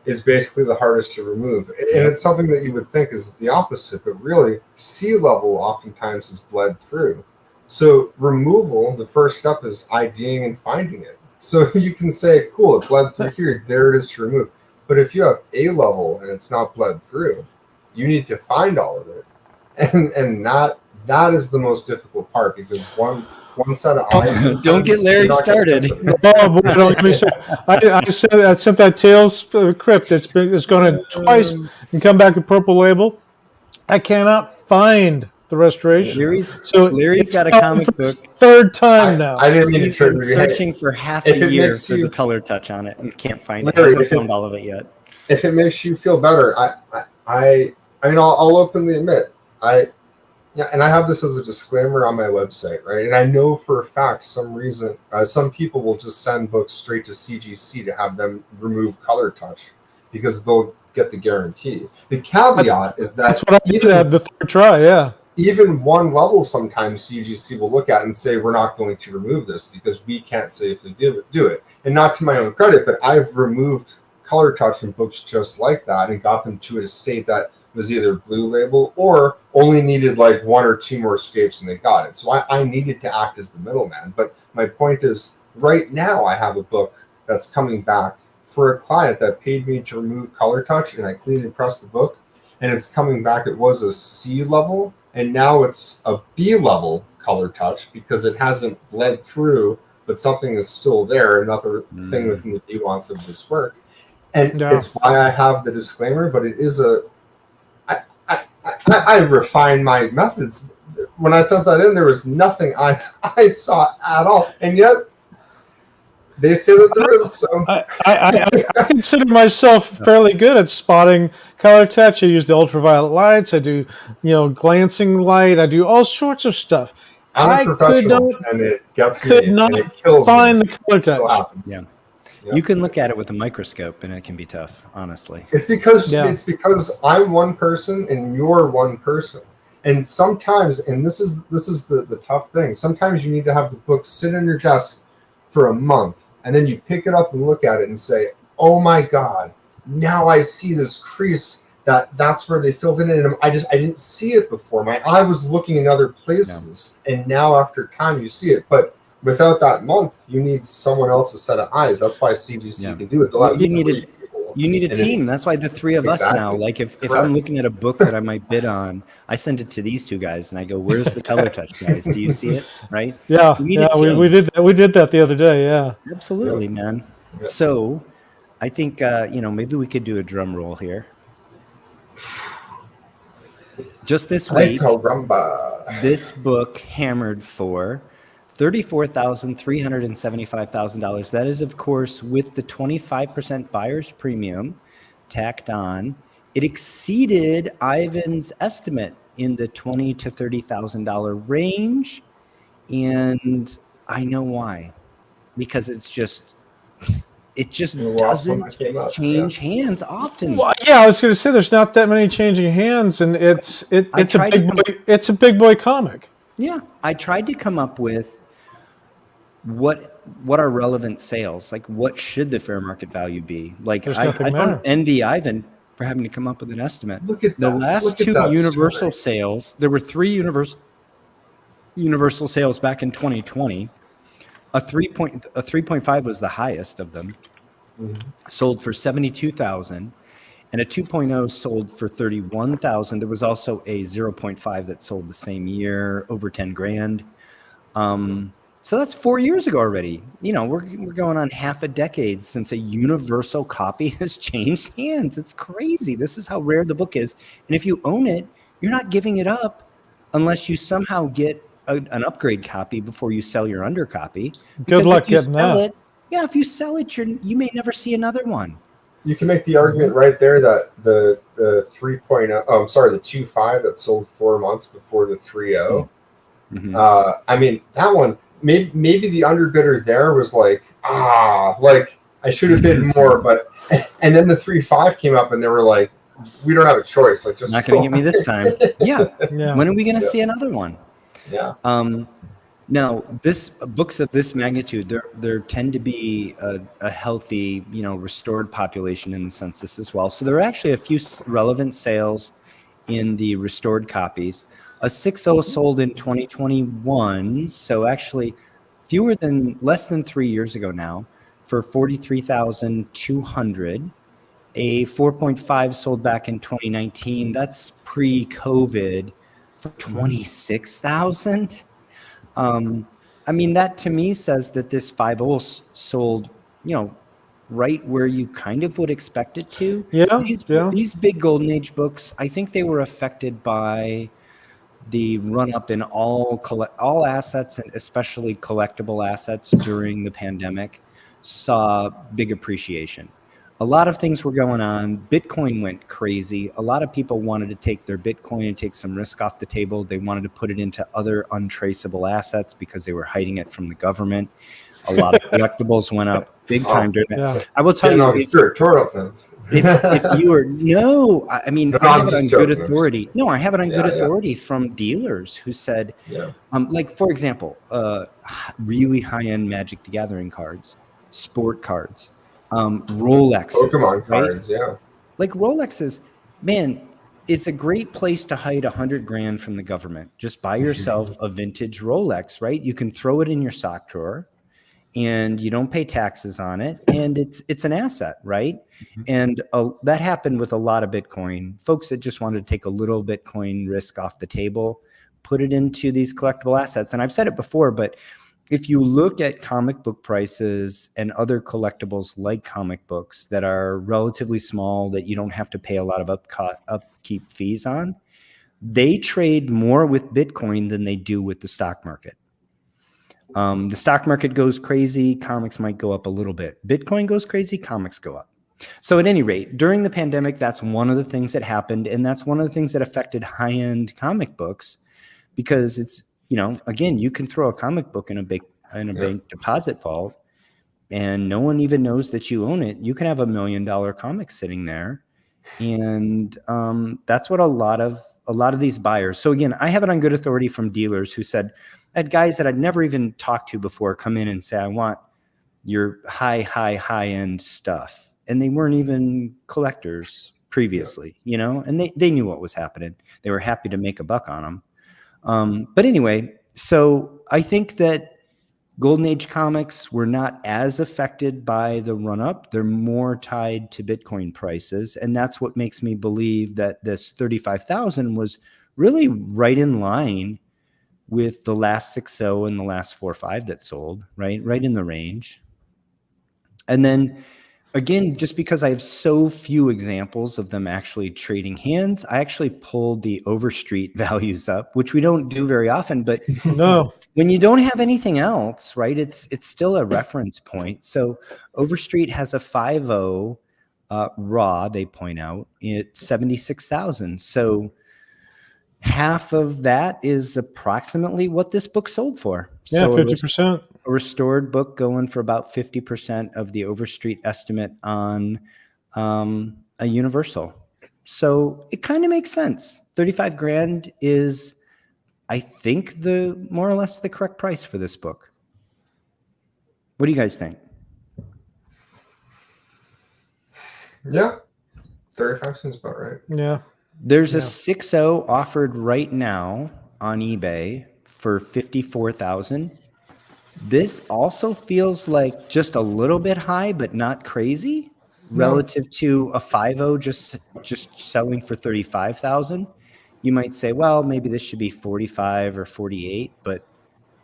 is basically the hardest to remove. And it's something that you would think is the opposite, but really C level oftentimes is bled through. So removal, the first step is IDing and finding it. So you can say, cool, it bled through here, there it is to remove. But if you have A level and it's not bled through, you need to find all of it. And that is the most difficult part, because one set of eyes. Don't get Larry started. Oh, boy, don't get me started. I sent that Tales Crypt. It's going to twice and come back to purple label. I cannot find the restoration. Larry's got a comic book. Third time now. I didn't mean to trigger you. Searching for half a year for the color touch on it and can't find it. Larry, I haven't found all of it yet. If it makes you feel better, I mean, I'll openly admit, and I have this as a disclaimer on my website, right? And I know for a fact, some people will just send books straight to CGC to have them remove color touch because they'll get the guarantee. The caveat is that's what I did at the third try. Yeah. Even one level, sometimes CGC will look at and say, we're not going to remove this because we can't safely do it. And not to my own credit, but I've removed color touch from books just like that and got them to a state that was either blue label or only needed like one or two more scrapes and they got it. So I needed to act as the middleman. But my point is, right now I have a book that's coming back for a client that paid me to remove color touch, and I cleaned and pressed the book, and it's coming back. It was a C level, and now it's a B level color touch because it hasn't bled through, but something is still there, another thing within the nuance of this work. And it's why I have the disclaimer, but it is I refine my methods. When I sent that in, there was nothing I saw at all, and yet they say that there is. So. I consider myself fairly good at spotting color touch. I use the ultraviolet lights. I do, glancing light. I do all sorts of stuff. I'm a professional, and it gets me. And it kills find me. the color touch. Yeah. You can look at it with a microscope, and it can be tough, honestly. It's because I'm one person and you're one person, and sometimes, and this is the tough thing. Sometimes you need to have the book sit on your desk for a month, and then you pick it up and look at it and say, "Oh my God, now I see this crease. That's where they filled it in, and I didn't see it before. My eye was looking in other places, and now after time you see it, but." Without that month, you need someone else's set of eyes. That's why CGC can do it. You need a team. That's why the three of us now. Like if I'm looking at a book that I might bid on, I send it to these two guys and I go, "Where's the color touch, guys? Do you see it?" Right? Yeah, we did that. We did that the other day. Yeah, absolutely, man. Yeah. So, I think maybe we could do a drum roll here. Just this week, this book hammered for $34,375,000. That is, of course, with the 25% buyer's premium tacked on. It exceeded Ivan's estimate in the $20,000 to $30,000 range, and I know why. Because it's just it just The last one that doesn't came up, change hands often. Well, yeah, I was going to say there's not that many changing hands, and it's a big boy comic. Yeah, I tried to come up with what are relevant sales, like what should the fair market value be. Like I don't envy Ivan for having to come up with an estimate. Look at the that. last two universal sales. There were 3 universal sales back in 2020. A 3.5 was the highest of them. Sold for 72,000, and a 2.0 sold for 31,000. There was also a 0.5 that sold the same year, over 10 grand. So that's 4 years ago already. You know, we're going on half a decade since a universal copy has changed hands. It's crazy. This is how rare the book is. And if you own it, you're not giving it up unless you somehow get an upgrade copy before you sell your undercopy. Good luck getting that. Yeah, if you sell it, you may never see another one. You can make the argument right there that the 3.0, the 2.5 that sold 4 months before the 3.0. I mean, that one, maybe the underbidder there was like I should have bid more, but and then the 3.5 came up and they were like, we don't have a choice. Like, just not going to get me this time. Yeah. When are we going to see another one? Yeah. Now, books of this magnitude, there tend to be a healthy, restored population in the census as well. So there are actually a few relevant sales in the restored copies. A 6.0 sold in 2021, so actually less than 3 years ago now, for 43,200. A 4.5 sold back in 2019. That's pre-COVID for 26,000. I mean, that to me says that this 5.0 sold, right where you kind of would expect it to. These big Golden Age books, I think they were affected by the run up in all assets, and especially collectible assets during the pandemic, saw big appreciation. A lot of things were going on. Bitcoin went crazy. A lot of people wanted to take their Bitcoin and take some risk off the table. They wanted to put it into other untraceable assets because they were hiding it from the government. A lot of collectibles went up big time during that. I will tell you, if you were I have it on good authority. No, I have it on good authority from dealers who said, like, for example, really high-end Magic the Gathering cards, sport cards, Rolexes, Pokemon cards, like Rolexes, man, it's a great place to hide $100,000 from the government. Just buy yourself a vintage Rolex, right? You can throw it in your sock drawer, and you don't pay taxes on it, and it's an asset, right? And that happened with a lot of Bitcoin. Folks that just wanted to take a little Bitcoin risk off the table, put it into these collectible assets. And I've said it before, but if you look at comic book prices and other collectibles like comic books that are relatively small, that you don't have to pay a lot of upkeep fees on, they trade more with Bitcoin than they do with the stock market. The stock market goes crazy, comics might go up a little bit. Bitcoin goes crazy, comics go up. So at any rate, during the pandemic, that's one of the things that happened. And that's one of the things that affected high-end comic books, because it's, again, you can throw a comic book in a bank deposit vault and no one even knows that you own it. You can have $1 million comic sitting there. And that's what a lot of these buyers. So again, I have it on good authority from dealers who said, I had guys that I'd never even talked to before come in and say, I want your high-end stuff. And they weren't even collectors previously, and they knew what was happening. They were happy to make a buck on them. But anyway, so I think that Golden Age comics were not as affected by the run-up. They're more tied to Bitcoin prices. And that's what makes me believe that this 35,000 was really right in line with the last 6.0 and the last 4.5 that sold, right in the range. And then again, just because I have so few examples of them actually trading hands, I actually pulled the Overstreet values up, which we don't do very often. But no, when you don't have anything else, right, it's still a reference point. So Overstreet has a 5.0 raw, they point out, at 76,000. So half of that is approximately what this book sold for. Yeah, So 50%. a restored book going for about 50% of the Overstreet estimate on a Universal. So it kind of makes sense. 35 grand is, I think, the more or less the correct price for this book. What do you guys think? Yeah, 35 seems about right. Yeah. There's a 6.0 offered right now on eBay for $54,000. This also feels like just a little bit high, but not crazy relative to a 5.0 just selling for 35,000. You might say, well, maybe this should be 45 or 48, but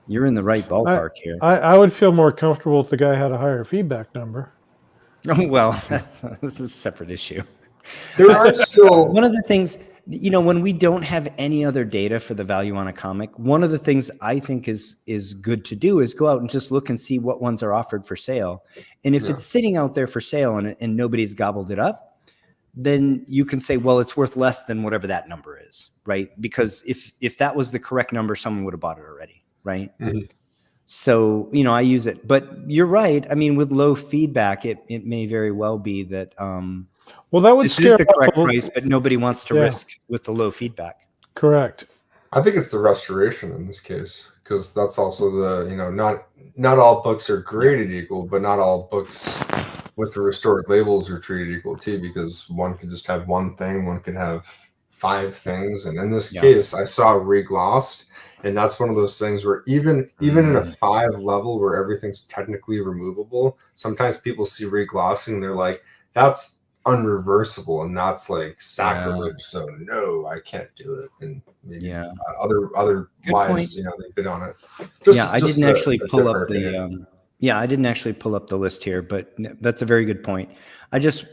you're in the right ballpark here. I would feel more comfortable if the guy had a higher feedback number. Oh, well, this is a separate issue. There are still one of the things, when we don't have any other data for the value on a comic, one of the things I think is good to do is go out and just look and see what ones are offered for sale. And if it's sitting out there for sale and nobody's gobbled it up, then you can say, well, it's worth less than whatever that number is, right? Because if that was the correct number, someone would have bought it already, right? Mm-hmm. So, I use it. But you're right. I mean, with low feedback, it may very well be that well, that would this is the correct price, but nobody wants to risk with the low feedback. Correct. I think it's the restoration in this case, because that's also the, not all books are graded equal, but not all books with the restored labels are treated equal too, because one could just have one thing, one could have 5 things. And in this case, I saw reglossed, and that's one of those things where even in a 5 level where everything's technically removable, sometimes people see reglossing and they're like, that's unreversible, and that's like sacrilege. So no, I can't do it. And maybe other wise, they've been on it. I didn't actually pull up the I didn't actually pull up the list here, but that's a very good point. I just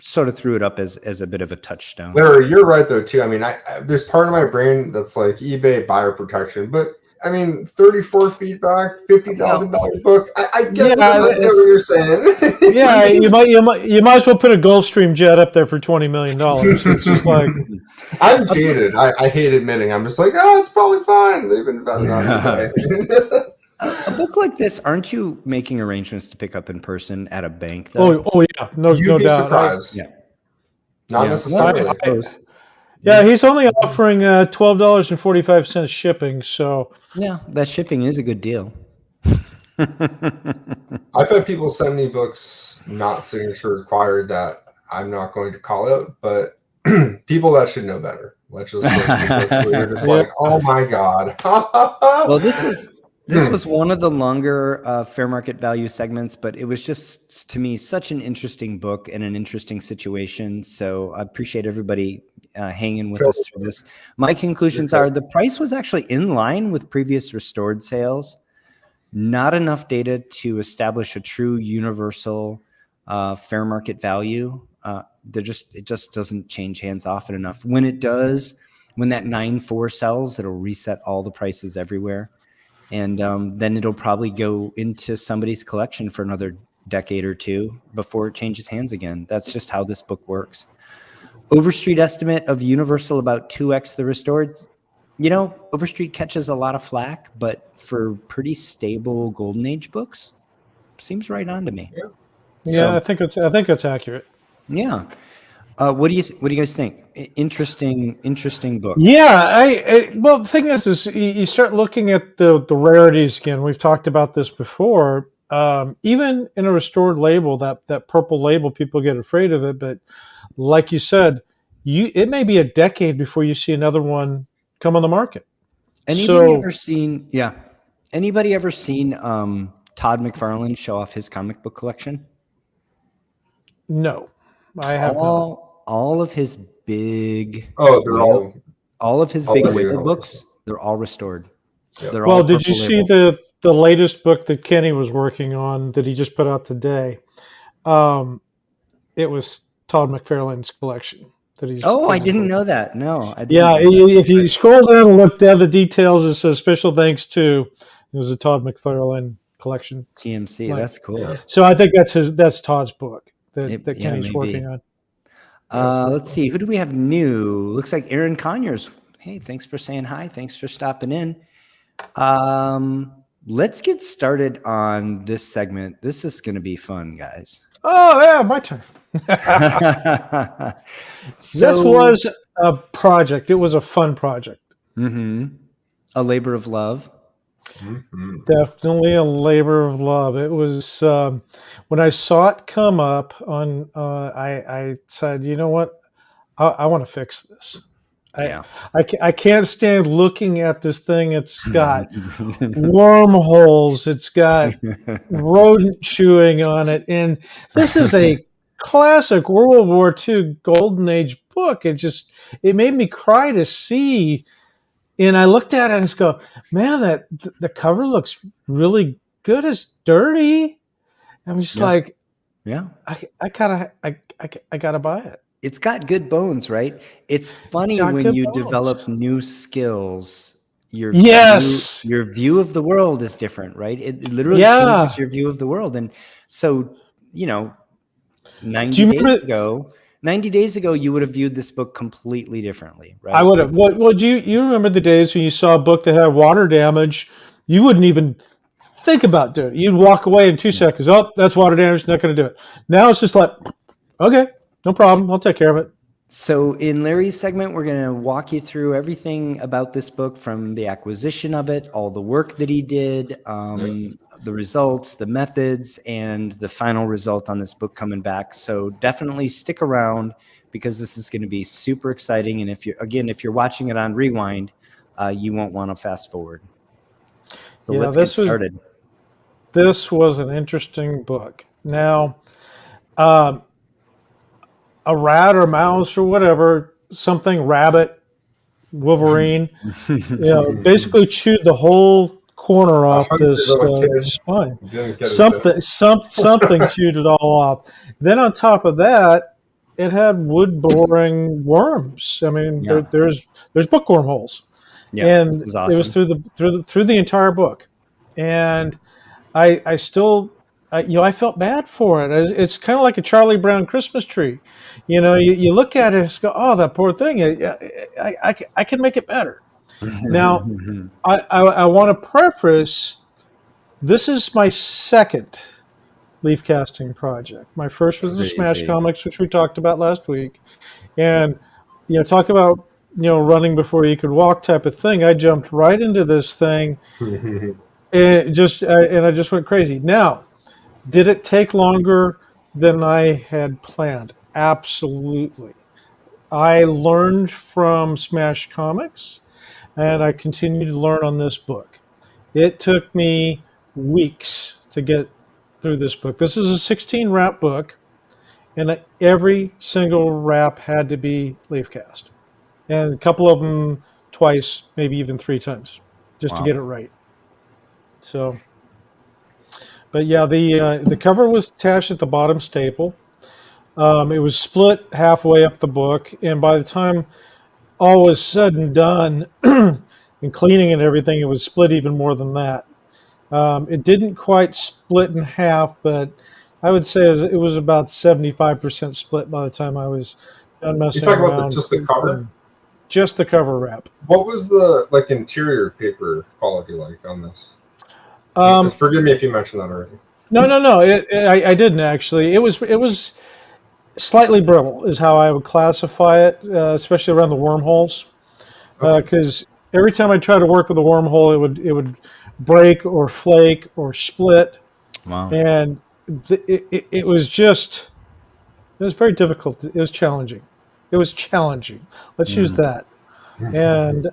sort of threw it up as a bit of a touchstone. Larry, you're right though too. I mean, there's part of my brain that's like eBay buyer protection, but I mean, 34 feedback, $50,000 book. I get what you're saying. Yeah, you might as well put a Gulfstream jet up there for $20 million. It's just like I'm jaded. I hate admitting. I'm just like, it's probably fine. They've been better on eBay. A book like this, aren't you making arrangements to pick up in person at a bank? Though? Oh yeah, no doubt. Surprised. Not necessarily. Yeah, he's only offering $12.45 shipping. So yeah, that shipping is a good deal. I've had people send me books not signature required that I'm not going to call out, but people that should know better. Let's just books where you're just like, oh my god. Well, this was one of the longer fair market value segments, but it was just, to me, such an interesting book and an interesting situation. So I appreciate everybody hanging with us through this. My conclusions are the price was actually in line with previous restored sales. Not enough data to establish a true universal fair market value. It just doesn't change hands often enough. When it does, when that 9.4 sells, it'll reset all the prices everywhere. And then it'll probably go into somebody's collection for another decade or two before it changes hands again. That's just how this book works. Overstreet estimate of Universal about 2x the restored. Overstreet catches a lot of flack, but for pretty stable Golden Age books, seems right on to me. Yeah, I think it's accurate. Yeah. What do you guys think? Interesting book. Yeah, well, the thing is you start looking at the rarities again. We've talked about this before. Even in a restored label, that purple label, people get afraid of it. But like you said, it may be a decade before you see another one come on the market. Anybody ever seen Todd McFarlane show off his comic book collection? No, I have not. All of his big all of his big whale books, they're all restored. Yep. They're all did you see the latest book that Kenny was working on that he just put out today? It was Todd McFarlane's collection that he's. I didn't know that. No, I didn't. Yeah, if you scroll down and look down the details, it says special thanks to. It was a Todd McFarlane collection. TMC, that's cool. So I think that's Todd's book that Kenny's working on. Let's see. Who do we have new? Looks like Aaron Conyers Hey, thanks for saying hi. Thanks for stopping in. Let's get started on this segment. This is going to be fun, guys. Oh, yeah, my turn. This was a project. It was a fun project. A labor of love. Definitely a labor of love. It was when I saw it come up on. I said, you know what, I want to fix this. I can't stand looking at this thing. It's got wormholes. It's got rodent chewing on it, and this is a classic World War II Golden Age book. It made me cry to see. And I looked at it and just go, man, the cover looks really good. It's dirty. I'm just like, yeah, I gotta buy it. It's got good bones, right? It's funny when you develop new skills. Your view of the world is different, right? It literally changes your view of the world. And so, 90 days ago, you would have viewed this book completely differently, right? I would have. Well, do you remember the days when you saw a book that had water damage? You wouldn't even think about doing it. You'd walk away in 2 seconds. Oh, that's water damage. Not going to do it. Now it's just like, okay, no problem. I'll take care of it. So in Larry's segment, we're going to walk you through everything about this book, from the acquisition of it, all the work that he did, the results, the methods, and the final result on this book coming back. So definitely stick around, because this is going to be super exciting. And if you're watching it on rewind, you won't want to fast forward. So let's get started. This was an interesting book. Now, a rat or mouse or whatever, rabbit, Wolverine, basically chewed the whole corner off this spine. Something chewed it all off. Then on top of that, it had wood-boring worms. I mean, there's bookworm holes, and it was awesome. It was through the entire book, and I still. I felt bad for it. It's kind of like a Charlie Brown Christmas tree. You look at it and go, oh, that poor thing. I can make it better. Now, I want to preface, this is my second leaf casting project. My first was the Smash Comics, which we talked about last week. And, talk about, running before you could walk type of thing. I jumped right into this thing and I just went crazy. Now, did it take longer than I had planned? Absolutely. I learned from Smash Comics, and I continue to learn on this book. It took me weeks to get through this book. This is a 16 wrap book, and every single wrap had to be leaf cast, and a couple of them twice, maybe even 3 times, just to get it right. So... But yeah, the cover was attached at the bottom staple. It was split halfway up the book, and by the time all was said and done, and cleaning and everything, it was split even more than that. It didn't quite split in half, but I would say it was about 75% split by the time I was done messing around. You're talking about just the cover? Just the cover wrap. What was the interior paper quality like on this? Forgive me if you mentioned that already. No. I didn't actually. It was slightly brittle, is how I would classify it, especially around the wormholes. Because every time I tried to work with a wormhole, it would break or flake or split. Wow! And it was very difficult. It was challenging. Let's use that. And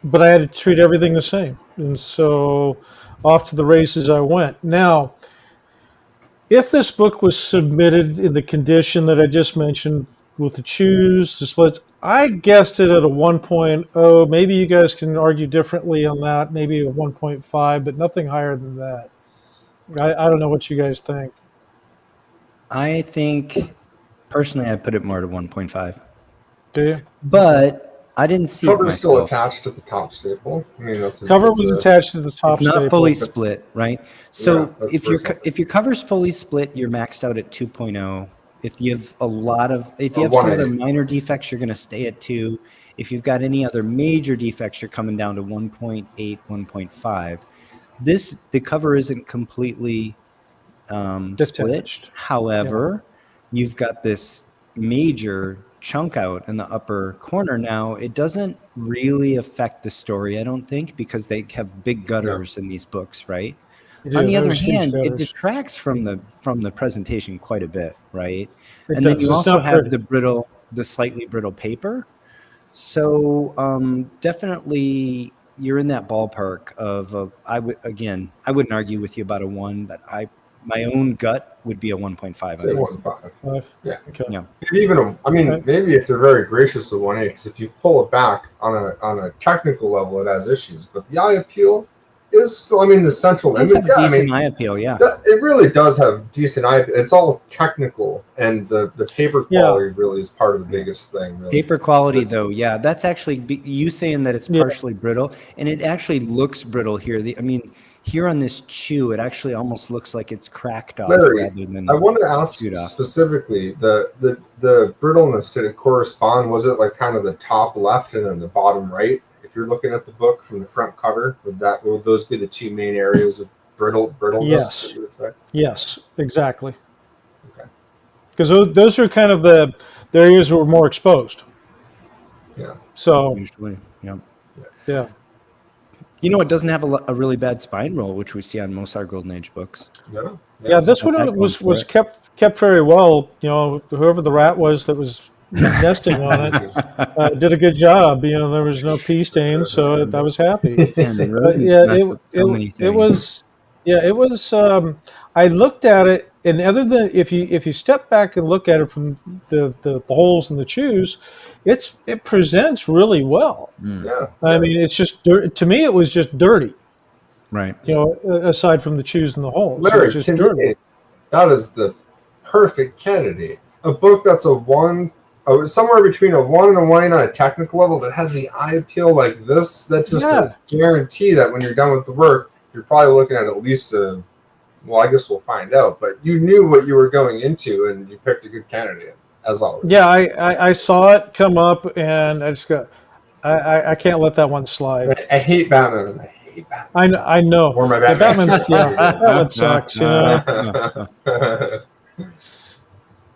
but I had to treat everything the same. And so off to the races I went. Now, if this book was submitted in the condition that I just mentioned, with the chews, the splits, I guessed it at a 1.0. Maybe you guys can argue differently on that, maybe a 1.5, but nothing higher than that. I don't know what you guys think. I think, personally, I put it more to 1.5. Do you? But I didn't see cover it is still attached to the top staple. I mean, cover was attached to the top staple. It's not fully split, right? So if your cover's fully split, you're maxed out at 2.0. If you have if you Or have some 1A. other minor defects, you're going to stay at 2. If you've got any other major defects, you're coming down to 1.8, 1.5. The cover isn't completely split. Detached. However, you've got this major chunk out in the upper corner now. It doesn't really affect the story, I don't think, because they have big gutters in these books, right? On the other There's huge hand, it gutters. detracts from the presentation quite a bit, right? It And then does. you It's also not have pretty. the slightly brittle paper. So definitely you're in that ballpark of I wouldn't argue with you about a 1, but my own gut would be a 1.5 Say on this. 1.5. Yeah. Okay. Yeah. Maybe even maybe if they're very gracious with 1A, because if you pull it back on a technical level, it has issues. But the eye appeal is still, the central It does image. have a decent eye appeal, yeah. It really does have decent eye. It's all technical, and the paper quality really is part of the biggest thing. Really. Paper quality, though, yeah, that's actually you saying that it's partially brittle, and it actually looks brittle here. Here on this chew, it actually almost looks like it's cracked off Larry, rather than. I want to ask specifically the brittleness. Did it correspond? Was it like kind of the top left and then the bottom right? If you're looking at the book from the front cover, would those be the two main areas of brittleness? Yes. You would say? Yes, exactly. Okay. Because those are kind of the areas that were more exposed. Yeah. So Usually, yeah. Yeah. It doesn't have a really bad spine roll, which we see on most of our Golden Age books. No. Yeah, this one was kept very well. Whoever the rat was that was nesting on it did a good job. There was no pee stains, so I was happy. It was. I looked at it, and other than if you step back and look at it from the holes in the chews, it presents really well. Yeah. It's just to me it was just dirty. Right. Aside from the chews and the holes, Larry, it's just dirty. Me, that is the perfect candidate. A book that's a 1, somewhere between a 1 and a 1 on a technical level that has the eye appeal like this. That's just a guarantee that when you're done with the work, you're probably looking at least I guess we'll find out. But you knew what you were going into, and you picked a good candidate, as always. Yeah, I saw it come up, and I just got. I can't let that one slide. I hate Batman. I know. Or my Batman. That one sucks.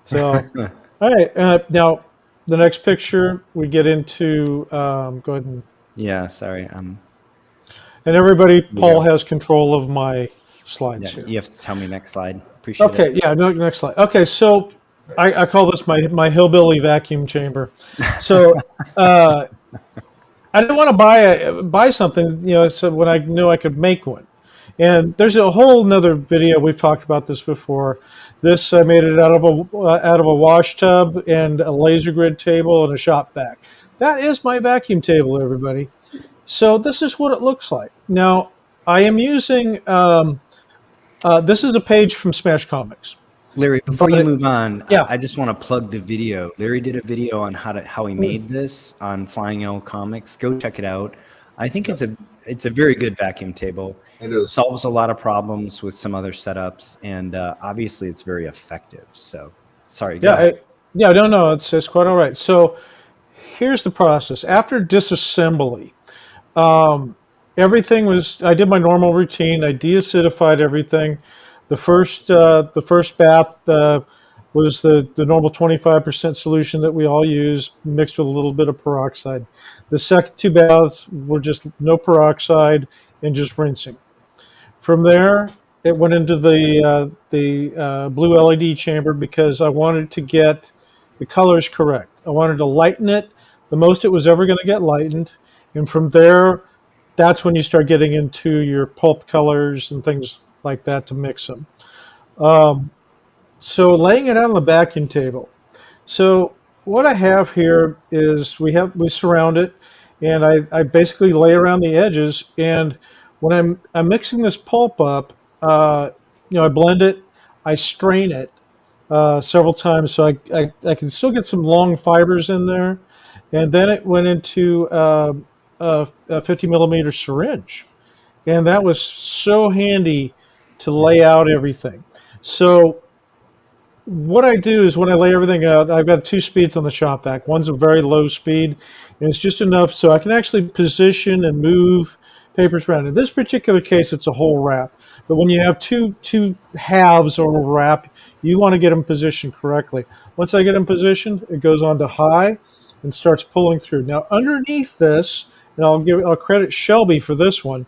So, all right. Now, the next picture we get into. Go ahead and. Yeah. Sorry. And everybody, Paul has control of my slides here. You have to tell me next slide. Appreciate it. Okay. Yeah. No. Next slide. Okay. So, I call this my hillbilly vacuum chamber. So. I didn't want to buy something, so when I knew I could make one. And there's a whole nother video. We've talked about this before. This I made it out of a wash tub and a laser grid table and a shop vac. That is my vacuum table, everybody. So this is what it looks like. Now I am using. This is a page from Smash Comics. Larry, before you move on, I just want to plug the video. Larry did a video on how he made this on Flying Owl Comics. Go check it out. I think it's a very good vacuum table. It is. Solves a lot of problems with some other setups, and obviously it's very effective. So, sorry. No, it's quite all right. So, here's the process. After disassembly, everything was. I did my normal routine. I deacidified everything. The first bath was the normal 25% solution that we all use, mixed with a little bit of peroxide. The second 2 baths were just no peroxide and just rinsing. From there, it went into the blue LED chamber because I wanted to get the colors correct. I wanted to lighten it the most it was ever going to get lightened, and from there, that's when you start getting into your pulp colors and things like that to mix them. So laying it out on the vacuum table. So what I have here is we surround it, and I basically lay around the edges. And when I'm mixing this pulp up, I blend it, I strain it several times so I can still get some long fibers in there. And then it went into a 50 millimeter syringe, and that was so handy to lay out everything. So what I do is when I lay everything out, I've got 2 speeds on the shop vac. One's a very low speed, and it's just enough so I can actually position and move papers around. In this particular case, it's a whole wrap. But when you have two halves of a wrap, you want to get them positioned correctly. Once I get them positioned, it goes on to high and starts pulling through. Now, underneath this, and I'll credit Shelby for this one.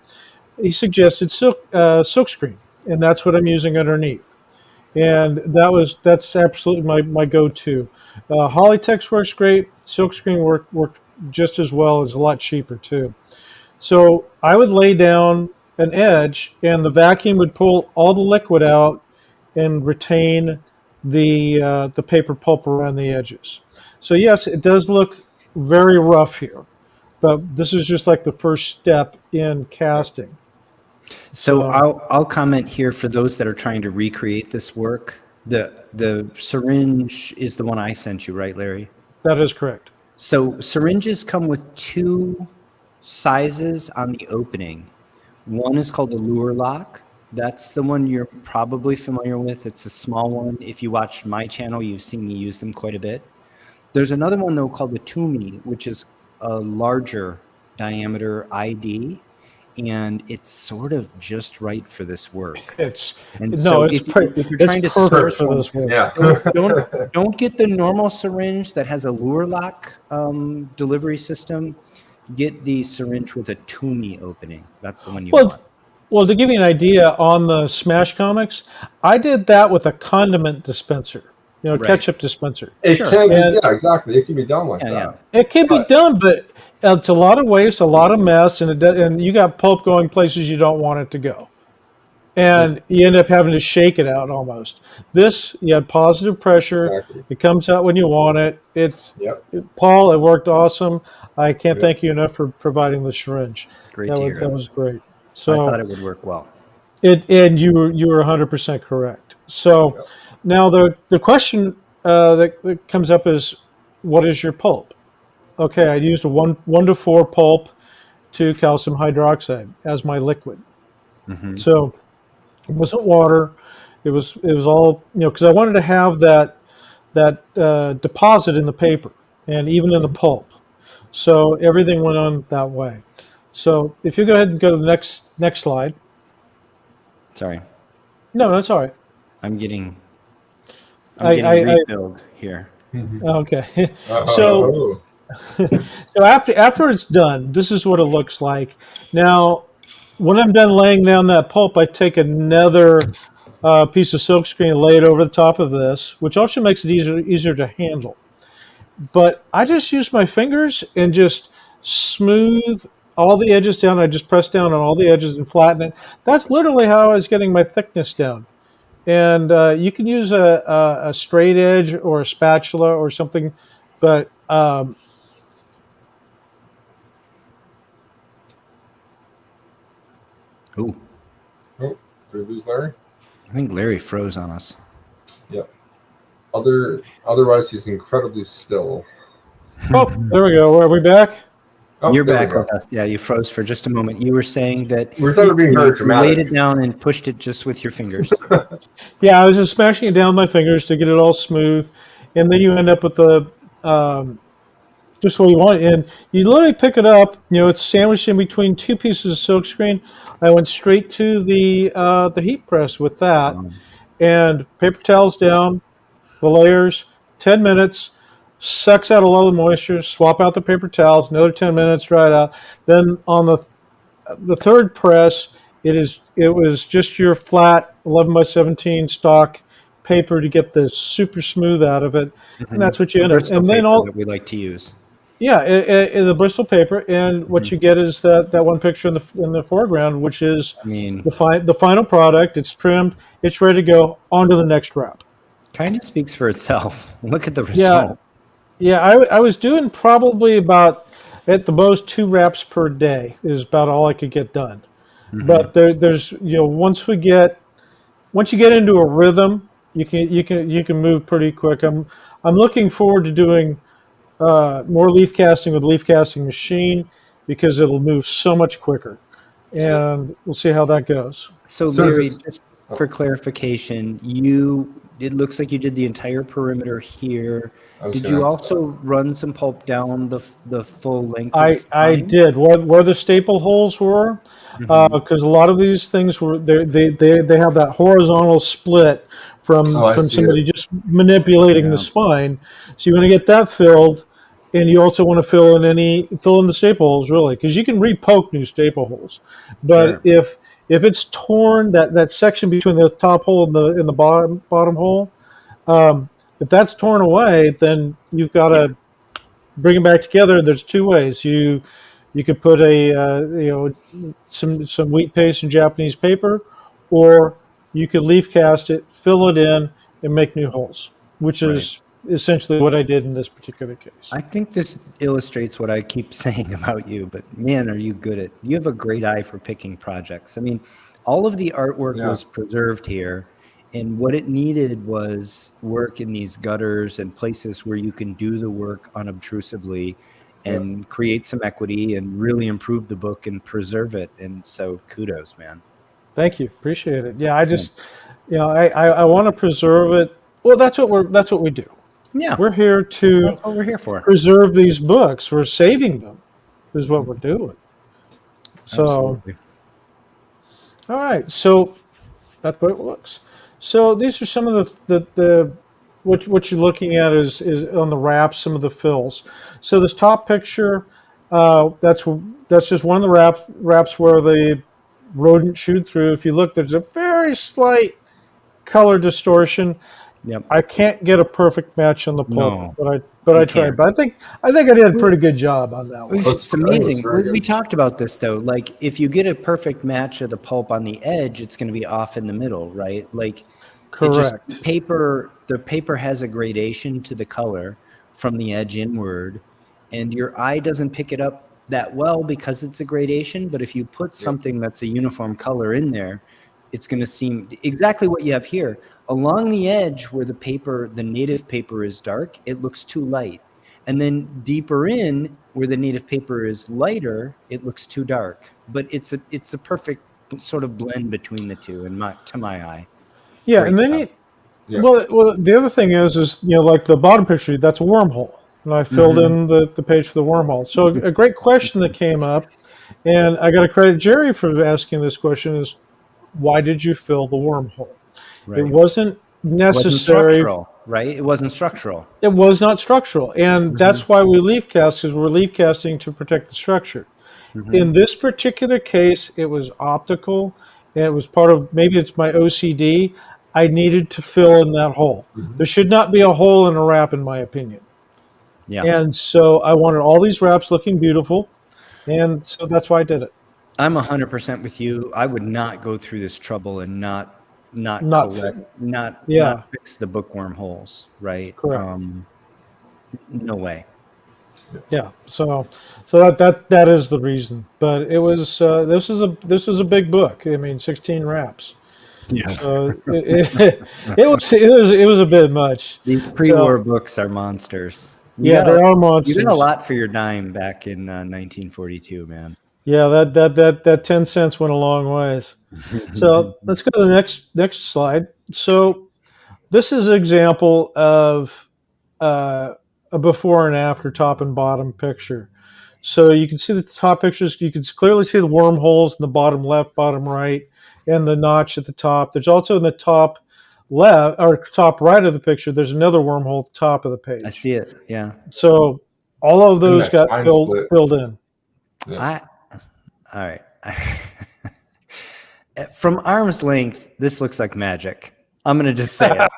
He suggested silkscreen, and that's what I'm using underneath. And that's absolutely my go-to. Hollytex works great. Silkscreen worked just as well. It's a lot cheaper too. So I would lay down an edge, and the vacuum would pull all the liquid out and retain the paper pulp around the edges. So yes, it does look very rough here, but this is just like the first step in casting. So I'll comment here for those that are trying to recreate this work. The syringe is the one I sent you, right, Larry? That is correct. So syringes come with 2 sizes on the opening. One is called a lure lock. That's the one you're probably familiar with. It's a small one. If you watch my channel, you've seen me use them quite a bit. There's another one, though, called the Toomey, which is a larger diameter ID, and it's sort of just right for this work. If you're trying to source for this work. Yeah. don't get the normal syringe that has a lure lock delivery system. Get the syringe with a Toomey opening. That's the one you want. Well, to give you an idea, on the Smash Comics, I did that with a condiment dispenser, Right. ketchup dispenser. It Sure. can be, yeah, exactly. It can be done like that. Yeah. It can be done, but it's a lot of waste, a lot of mess, and you got pulp going places you don't want it to go. And you end up having to shake it out almost. This, you have positive pressure. Exactly. It comes out when you want it. Paul, it worked awesome. I can't thank you enough for providing the syringe. Great to hear. That was great. So I thought it would work well. And you were 100% correct. So now the question that comes up is, what is your pulp? Okay, I used a 1 to 4 pulp to calcium hydroxide as my liquid. Mm-hmm. So it wasn't water. It was all, because I wanted to have that deposit in the paper and even in the pulp. So everything went on that way. So if you go ahead and go to the next slide. Sorry. No, that's all right. I'm getting refilled here. Okay. So after it's done, this is what it looks like. Now, when I'm done laying down that pulp, I take another piece of silkscreen and lay it over the top of this, which also makes it easier to handle. But I just use my fingers and just smooth all the edges down. I just press down on all the edges and flatten it. That's literally how I was getting my thickness down. And you can use a straight edge or a spatula or something, but Oh, did we lose Larry? I think Larry froze on us. Yep. Otherwise, he's incredibly still. Oh, there we go. Are we back? Oh, You're back with us. Yeah, you froze for just a moment. You were saying that we thought we were being very you dramatic. laid it down and pushed it just with your fingers. Yeah, I was just smashing it down with my fingers to get it all smooth, and then you end up with the just what you want. And you literally pick it up. It's sandwiched in between 2 pieces of silkscreen. I went straight to the heat press with that, and paper towels down, the layers, 10 minutes. Sucks out a lot of the moisture, swap out the paper towels, another 10 minutes, dry it out. Then on the third press, it was just your flat 11 by 17 stock paper to get the super smooth out of it, and that's what you end up. And then all that we like to use. Yeah, the Bristol paper, and what you get is that one picture in the foreground, which is the final product. It's trimmed, it's ready to go on to the next wrap. Kind of speaks for itself. Look at the result. Yeah, I was doing probably about, at the most, 2 wraps per day is about all I could get done. Mm-hmm. But there's once you get into a rhythm, you can move pretty quick. I'm looking forward to doing more leaf casting with leaf casting machine because it'll move so much quicker, and we'll see how that goes. So Larry, for clarification, it looks like you did the entire perimeter here. Did you also run some pulp down the full length of the spine? I did where the staple holes were, because a lot of these things were they have that horizontal split from somebody just manipulating the spine. So you want to get that filled, and you also want to fill in the staple holes, really, because you can re-poke new staple holes. But if it's torn, that section between the top hole and the bottom hole, if that's torn away, then you've got to bring them back together. There's two ways. You could put some wheat paste and Japanese paper, or you could leaf cast it, fill it in, and make new holes, which is essentially what I did in this particular case. I think this illustrates what I keep saying about you, but man, are you good at, you have a great eye for picking projects. I mean, all of the artwork was preserved here, and what it needed was work in these gutters and places where you can do the work unobtrusively and create some equity and really improve the book and preserve it. And so kudos, man. Thank you. Appreciate it. Yeah, I just, I want to preserve it. Well, that's what we do. Yeah. We're here to That's what we're here for. preserve these books. We're saving them is what we're doing. So, Absolutely. all right. So that's what it looks. So these are some of the what you're looking at is on the wraps, some of the fills. So this top picture, that's just one of the wraps where the rodent chewed through. If you look, there's a very slight color distortion. Yep. I can't get a perfect match on the pulp, No, but I tried. But I think I did a pretty good job on that one. It's amazing. We talked about this though. Like if you get a perfect match of the pulp on the edge, it's going to be off in the middle, right? Like correct. The paper has a gradation to the color from the edge inward, and your eye doesn't pick it up that well because it's a gradation. But if you put something that's a uniform color in there, it's going to seem exactly what you have here. Along the edge where the native paper is dark, it looks too light. And then deeper in where the native paper is lighter, it looks too dark. But it's a perfect sort of blend between the two to my eye. Yeah, great. And then well, the other thing is like the bottom picture, that's a wormhole. And I filled in the page for the wormhole. So a great question that came up, and I got to credit Jerry for asking this question, is why did you fill the wormhole? Right. It wasn't necessary. Right? It wasn't structural. It was not structural. And that's why we leaf cast, because we're leaf casting to protect the structure. In this particular case, it was optical, and it was part of, maybe it's my OCD. I needed to fill in that hole. There should not be a hole in a wrap, in my opinion. Yeah. And so I wanted all these wraps looking beautiful, and so that's why I did it. I'm 100% with you. I would not go through this trouble and not fix the bookworm holes, right? Correct. No way. Yeah. So that is the reason. But it was this is a big book. I mean, 16 wraps. Yeah. So it was a bit much. These pre-war books are monsters. They are monsters. You did a lot for your dime back in 1942, man. Yeah, that 10 cents went a long ways. So let's go to the next slide. So this is an example of a before and after top and bottom picture. So you can see the top pictures. You can clearly see the wormholes in the bottom left, bottom right, and the notch at the top. There's also in the top left or top right of the picture, there's another wormhole at the top of the page. I see it. Yeah. So all of those got filled in. Yeah. All right. From arm's length, this looks like magic. I'm going to just say it.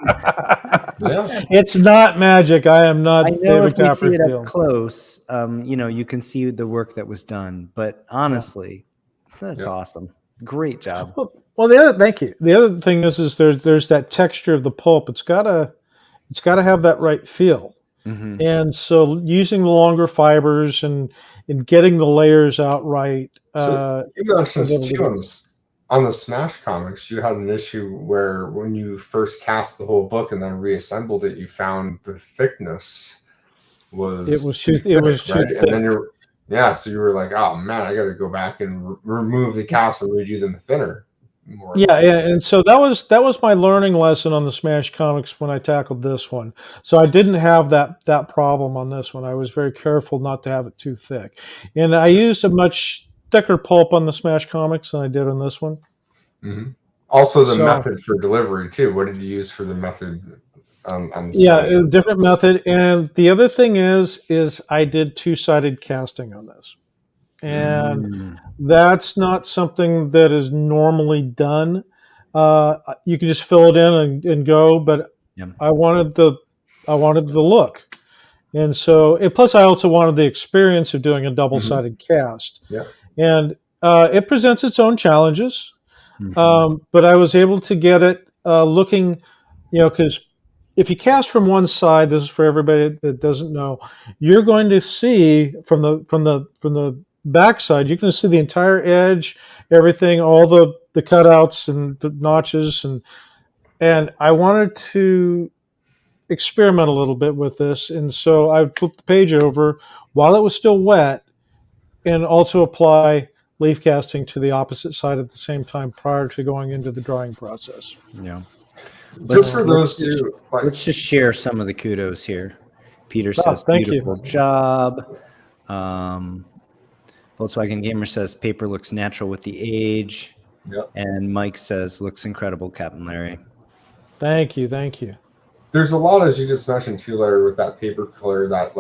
It's not magic. I am not. I know if we see it up close, you can see the work that was done. But honestly, that's awesome. Great job. Well, thank you. The other thing is there's that texture of the pulp. It's got to have that right feel. And so using the longer fibers and getting the layers out right. So you mentioned too on the Smash comics, you had an issue where when you first cast the whole book and then reassembled it, you found the thickness was too thick. And then so you were like, oh man, I got to go back and remove the cast and redo them thinner. more. Yeah, and so that was my learning lesson on the Smash Comics when I tackled this one. So I didn't have that problem on this one. I was very careful not to have it too thick, and I used a much thicker pulp on the Smash Comics than I did on this one. Mm-hmm. Also, the So, method for delivery too. What did you use for the method? On the yeah, Smash? a different method. And the other thing is I did two-sided casting on this, and that's not something that is normally done. You can just fill it in and go, but Yeah. I wanted the look, and so plus I also wanted the experience of doing a double-sided cast. Yeah. And it presents its own challenges, Mhm. but I was able to get it looking, because if you cast from one side, this is for everybody that doesn't know, you're going to see from the backside, you can see the entire edge, everything, all the cutouts and the notches, and I wanted to experiment a little bit with this, and so I flipped the page over while it was still wet, and also apply leaf casting to the opposite side at the same time prior to going into the drying process. Yeah. Just for those two, Let's just share some of the kudos here. Peter says, thank beautiful job. Volkswagen Gamer says, paper looks natural with the age. Yep. And Mike says, looks incredible, Captain Larry. Thank you. There's a lot, as you just mentioned too, Larry, with that paper color that,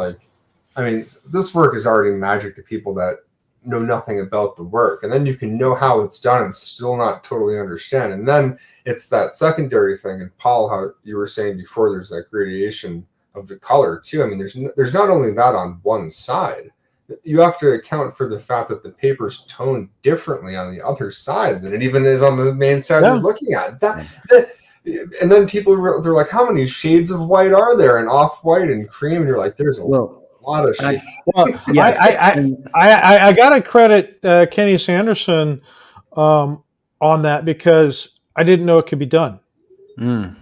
this work is already magic to people that know nothing about the work. And then you can know how it's done and still not totally understand. And then it's that secondary thing. And Paul, how you were saying before, there's that gradation of the color too. I mean, there's not only that on one side. You have to account for the fact that the paper's toned differently on the other side than it even is on the main side you're looking at. And then they're like, how many shades of white are there? And off-white and cream. And you're like, there's a lot of shades. I got to credit Kenny Sanderson on that, because I didn't know it could be done. And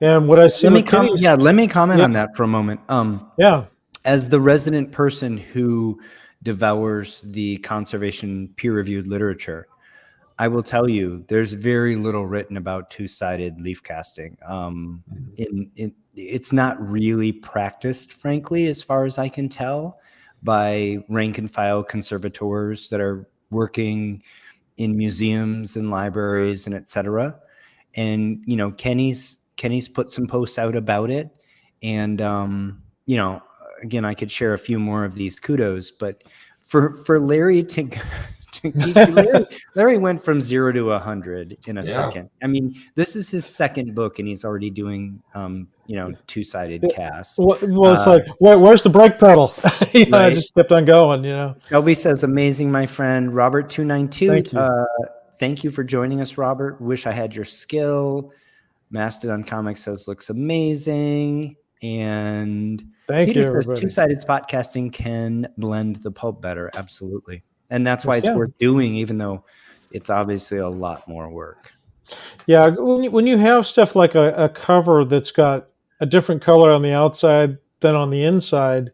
what I see, let me comment on that for a moment. As the resident person who devours the conservation peer-reviewed literature, I will tell you, there's very little written about two-sided leaf casting. It's not really practiced, frankly, as far as I can tell, by rank and file conservators that are working in museums and libraries and et cetera. And, Kenny's put some posts out about it. And, again, I could share a few more of these kudos, but for Larry to Larry went from 0 to 100 in a second. I mean, this is his second book, and he's already doing, two-sided casts. Well, it's like, where's the brake pedal? I just kept on going. Shelby says, amazing, my friend. Robert 292. Thank you for joining us, Robert. Wish I had your skill. Mastodon Comics says, looks amazing. And Peter says, two-sided spot casting can blend the pulp better. Absolutely. And that's why it's worth doing, even though it's obviously a lot more work. Yeah, when you have stuff like a cover that's got a different color on the outside than on the inside,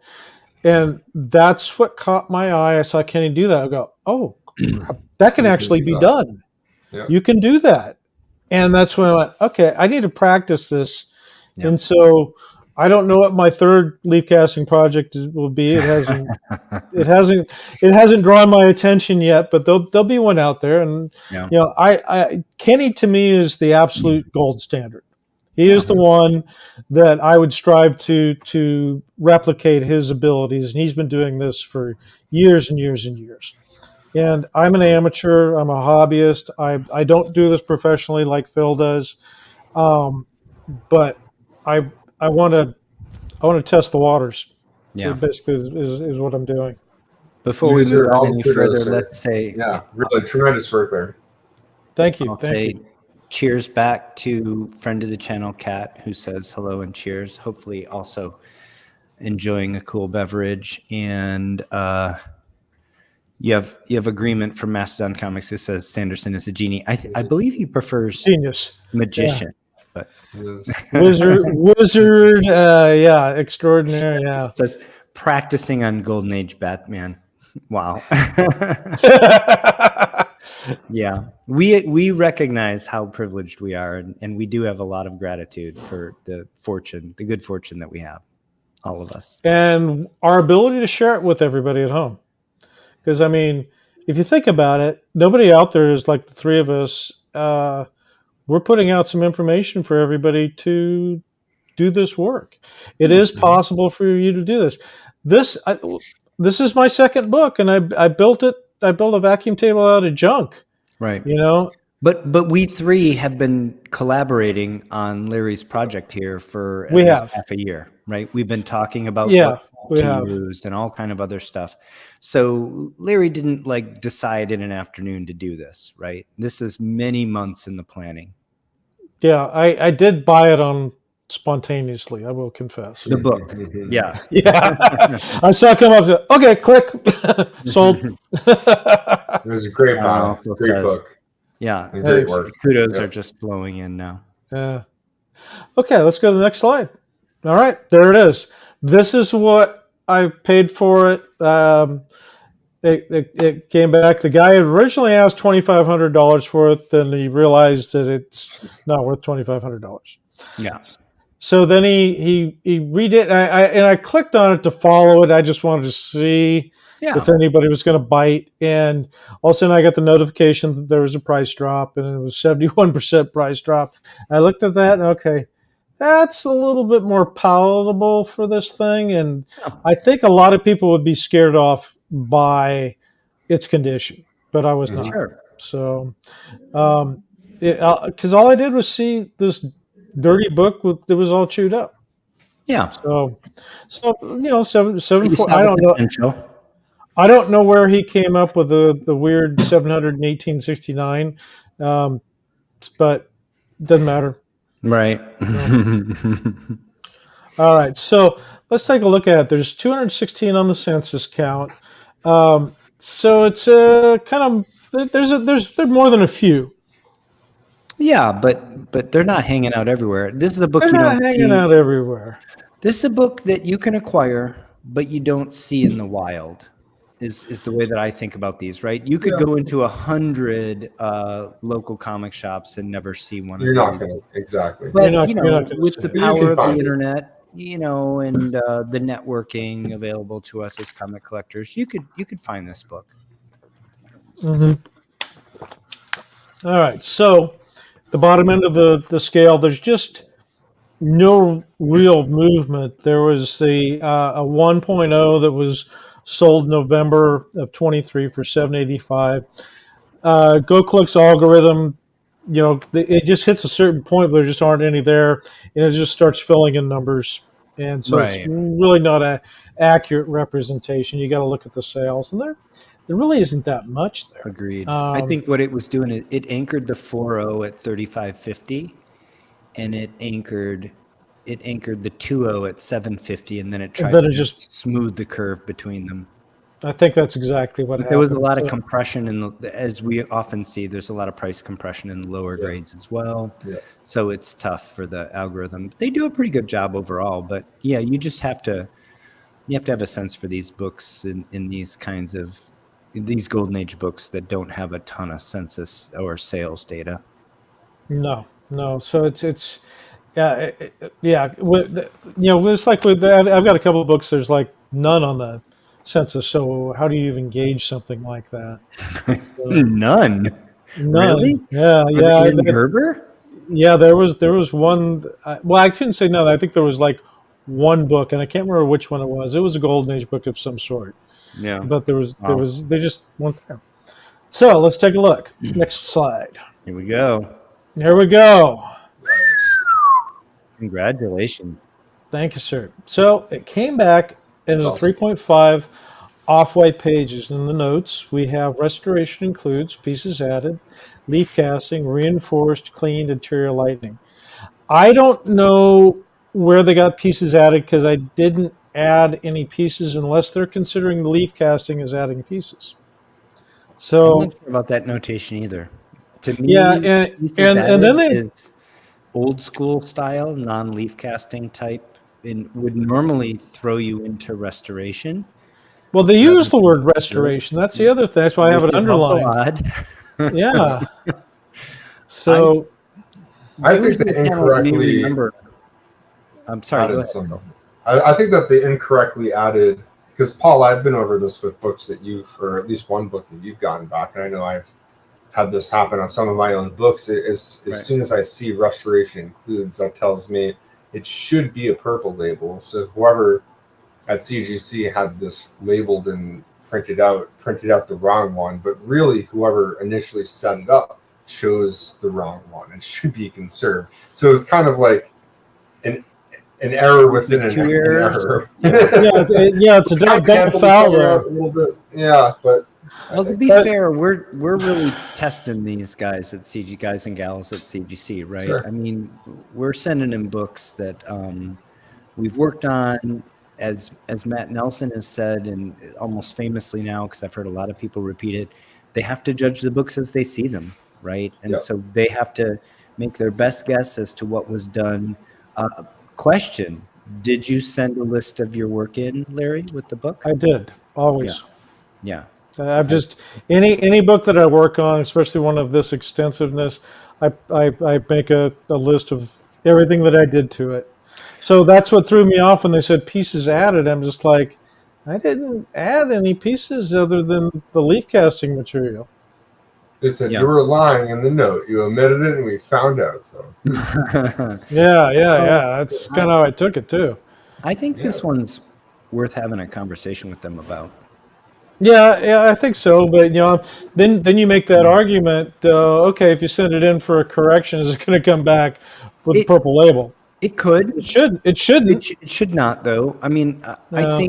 and that's what caught my eye. I saw Kenny do that. I go, oh, that can actually be done. Yeah. You can do that. And that's when I went, okay, I need to practice this. Yeah. And so I don't know what my third leaf casting project will be. It hasn't drawn my attention yet, but there'll be one out there. And Kenny to me is the absolute gold standard. He is the one that I would strive to replicate his abilities, and he's been doing this for years and years and years. And I'm an amateur. I'm a hobbyist. I don't do this professionally like Phil does, but I want to test the waters. Yeah, basically is what I'm doing. Before we move on any further, let's say really tremendous work there. Thank you. Thank you. Cheers back to friend of the channel, Kat, who says hello and cheers. Hopefully, also enjoying a cool beverage. And you have agreement from Mastodon Comics who says Sanderson is a genie. I believe he prefers genius, magician. But wizard, extraordinary. Yeah, it says practicing on Golden Age Batman. Wow. Yeah, we recognize how privileged we are, and we do have a lot of gratitude for the good fortune that we have, all of us. And our ability to share it with everybody at home. Because, I mean, if you think about it, nobody out there is like the three of us. We're putting out some information for everybody to do this work. It is possible for you to do this. This is my second book, and I built it. I built a vacuum table out of junk. Right. You know. But we three have been collaborating on Larry's project here for at least half a year, right? We've been talking about what to use and all kind of other stuff. So Larry didn't like decide in an afternoon to do this, right? This is many months in the planning. Yeah, I did buy it on spontaneously, I will confess. The book. Yeah. I saw it come up, okay, click, sold. It was a great book. Great book. Yeah. Great work. Kudos are just flowing in now. Yeah. Okay, let's go to the next slide. All right, there it is. This is what I paid for it. It came back. The guy originally asked $2,500 for it. Then he realized that it's not worth $2,500. Yeah. So then he redid it, and I clicked on it to follow it. I just wanted to see if anybody was going to bite. And all of a sudden I got the notification that there was a price drop, and it was 71% price drop. I looked at that, and okay, that's a little bit more palatable for this thing. And I think a lot of people would be scared off by its condition, but I was not. Sure. So, because all I did was see this dirty book that was all chewed up. Yeah. So you know, 7.4. I don't know where he came up with the weird 718.69, but it doesn't matter. Right. All right. So let's take a look at it. There's 216 on the census count. So it's kind of there's more than a few. Yeah, but they're not hanging out everywhere. This is a book They're you not don't hanging out everywhere. This is a book that you can acquire, but you don't see in the wild. Is the way that I think about these, right? You could go into 100 local comic shops and never see one. You're not going to, exactly. But with the power of the internet, and the networking available to us as comic collectors, you could find this book. Mm-hmm. All right, so the bottom end of the scale, there's just no real movement. There was a 1.0 that was sold November of 23 for $785. GoClick's algorithm, it just hits a certain point, but there just aren't any there, and it just starts filling in numbers. And so It's really not an accurate representation. You got to look at the sales, and there really isn't that much there. Agreed. I think what it was doing, it anchored the 4.0 at 35.50, and it anchored the 2.0 at 7.50, and then it tried to just smooth the curve between them. I think that's exactly what happened. There was a lot of compression, as we often see, there's a lot of price compression in the lower grades as well. Yeah. So it's tough for the algorithm. They do a pretty good job overall, but yeah, you just have to have a sense for these books in these kinds of these golden age books that don't have a ton of census or sales data. No. So it's. Yeah. It's like I've got a couple of books. There's like none on the census. So how do you even gauge something like that? None. Really? Yeah. Gerber? Yeah, there was one. Well, I couldn't say none. I think there was like one book, and I can't remember which one it was. It was a golden age book of some sort. Yeah. But they just weren't there. So let's take a look. Next slide. Here we go. Congratulations. Thank you, sir. So it came back in the 3.5 off-white pages. In the notes, we have restoration includes pieces added, leaf casting, reinforced, cleaned, interior lighting. I don't know where they got pieces added because I didn't add any pieces unless they're considering the leaf casting as adding pieces. So I'm not sure about that notation either. To me, and then is old school style, non-leaf casting type, and would normally throw you into restoration. Well, they use the word restoration. That's the other thing. That's why I have it underlined. Yeah. So I think Viewers of they the channel may incorrectly remember. I'm sorry. Go added ahead. some. I think that they incorrectly added, because Paul, I've been over this with books that you've, or at least one book that you've gotten back, and I know I've had this happen on some of my own books. As soon as I see restoration includes, that tells me it should be a purple label. So whoever at CGC had this labeled and printed out the wrong one, but really whoever initially set it up chose the wrong one. It should be conserved. So it's kind of like an error within an error. It's a double foul there. A little bit. Yeah, but well, to be fair, we're really testing these guys at CG guys and gals at CGC, right? Sure. I mean, we're sending in books that we've worked on, as Matt Nelson has said, and almost famously now, because I've heard a lot of people repeat it, they have to judge the books as they see them, right? And so they have to make their best guess as to what was done. Question: did you send a list of your work in, Larry, with the book? I did, always. Yeah. I've just any book that I work on, especially one of this extensiveness, I make a list of everything that I did to it. So that's what threw me off when they said pieces added. I'm just like, I didn't add any pieces other than the leaf casting material. They said you were lying in the note. You omitted it, and we found out. So yeah. That's kind of how I took it too. I think this one's worth having a conversation with them about. Yeah, I think so. But then you make that argument. Okay, if you send it in for a correction, is it going to come back with a purple label? It could. It should. It shouldn't. It should not, though. I mean, I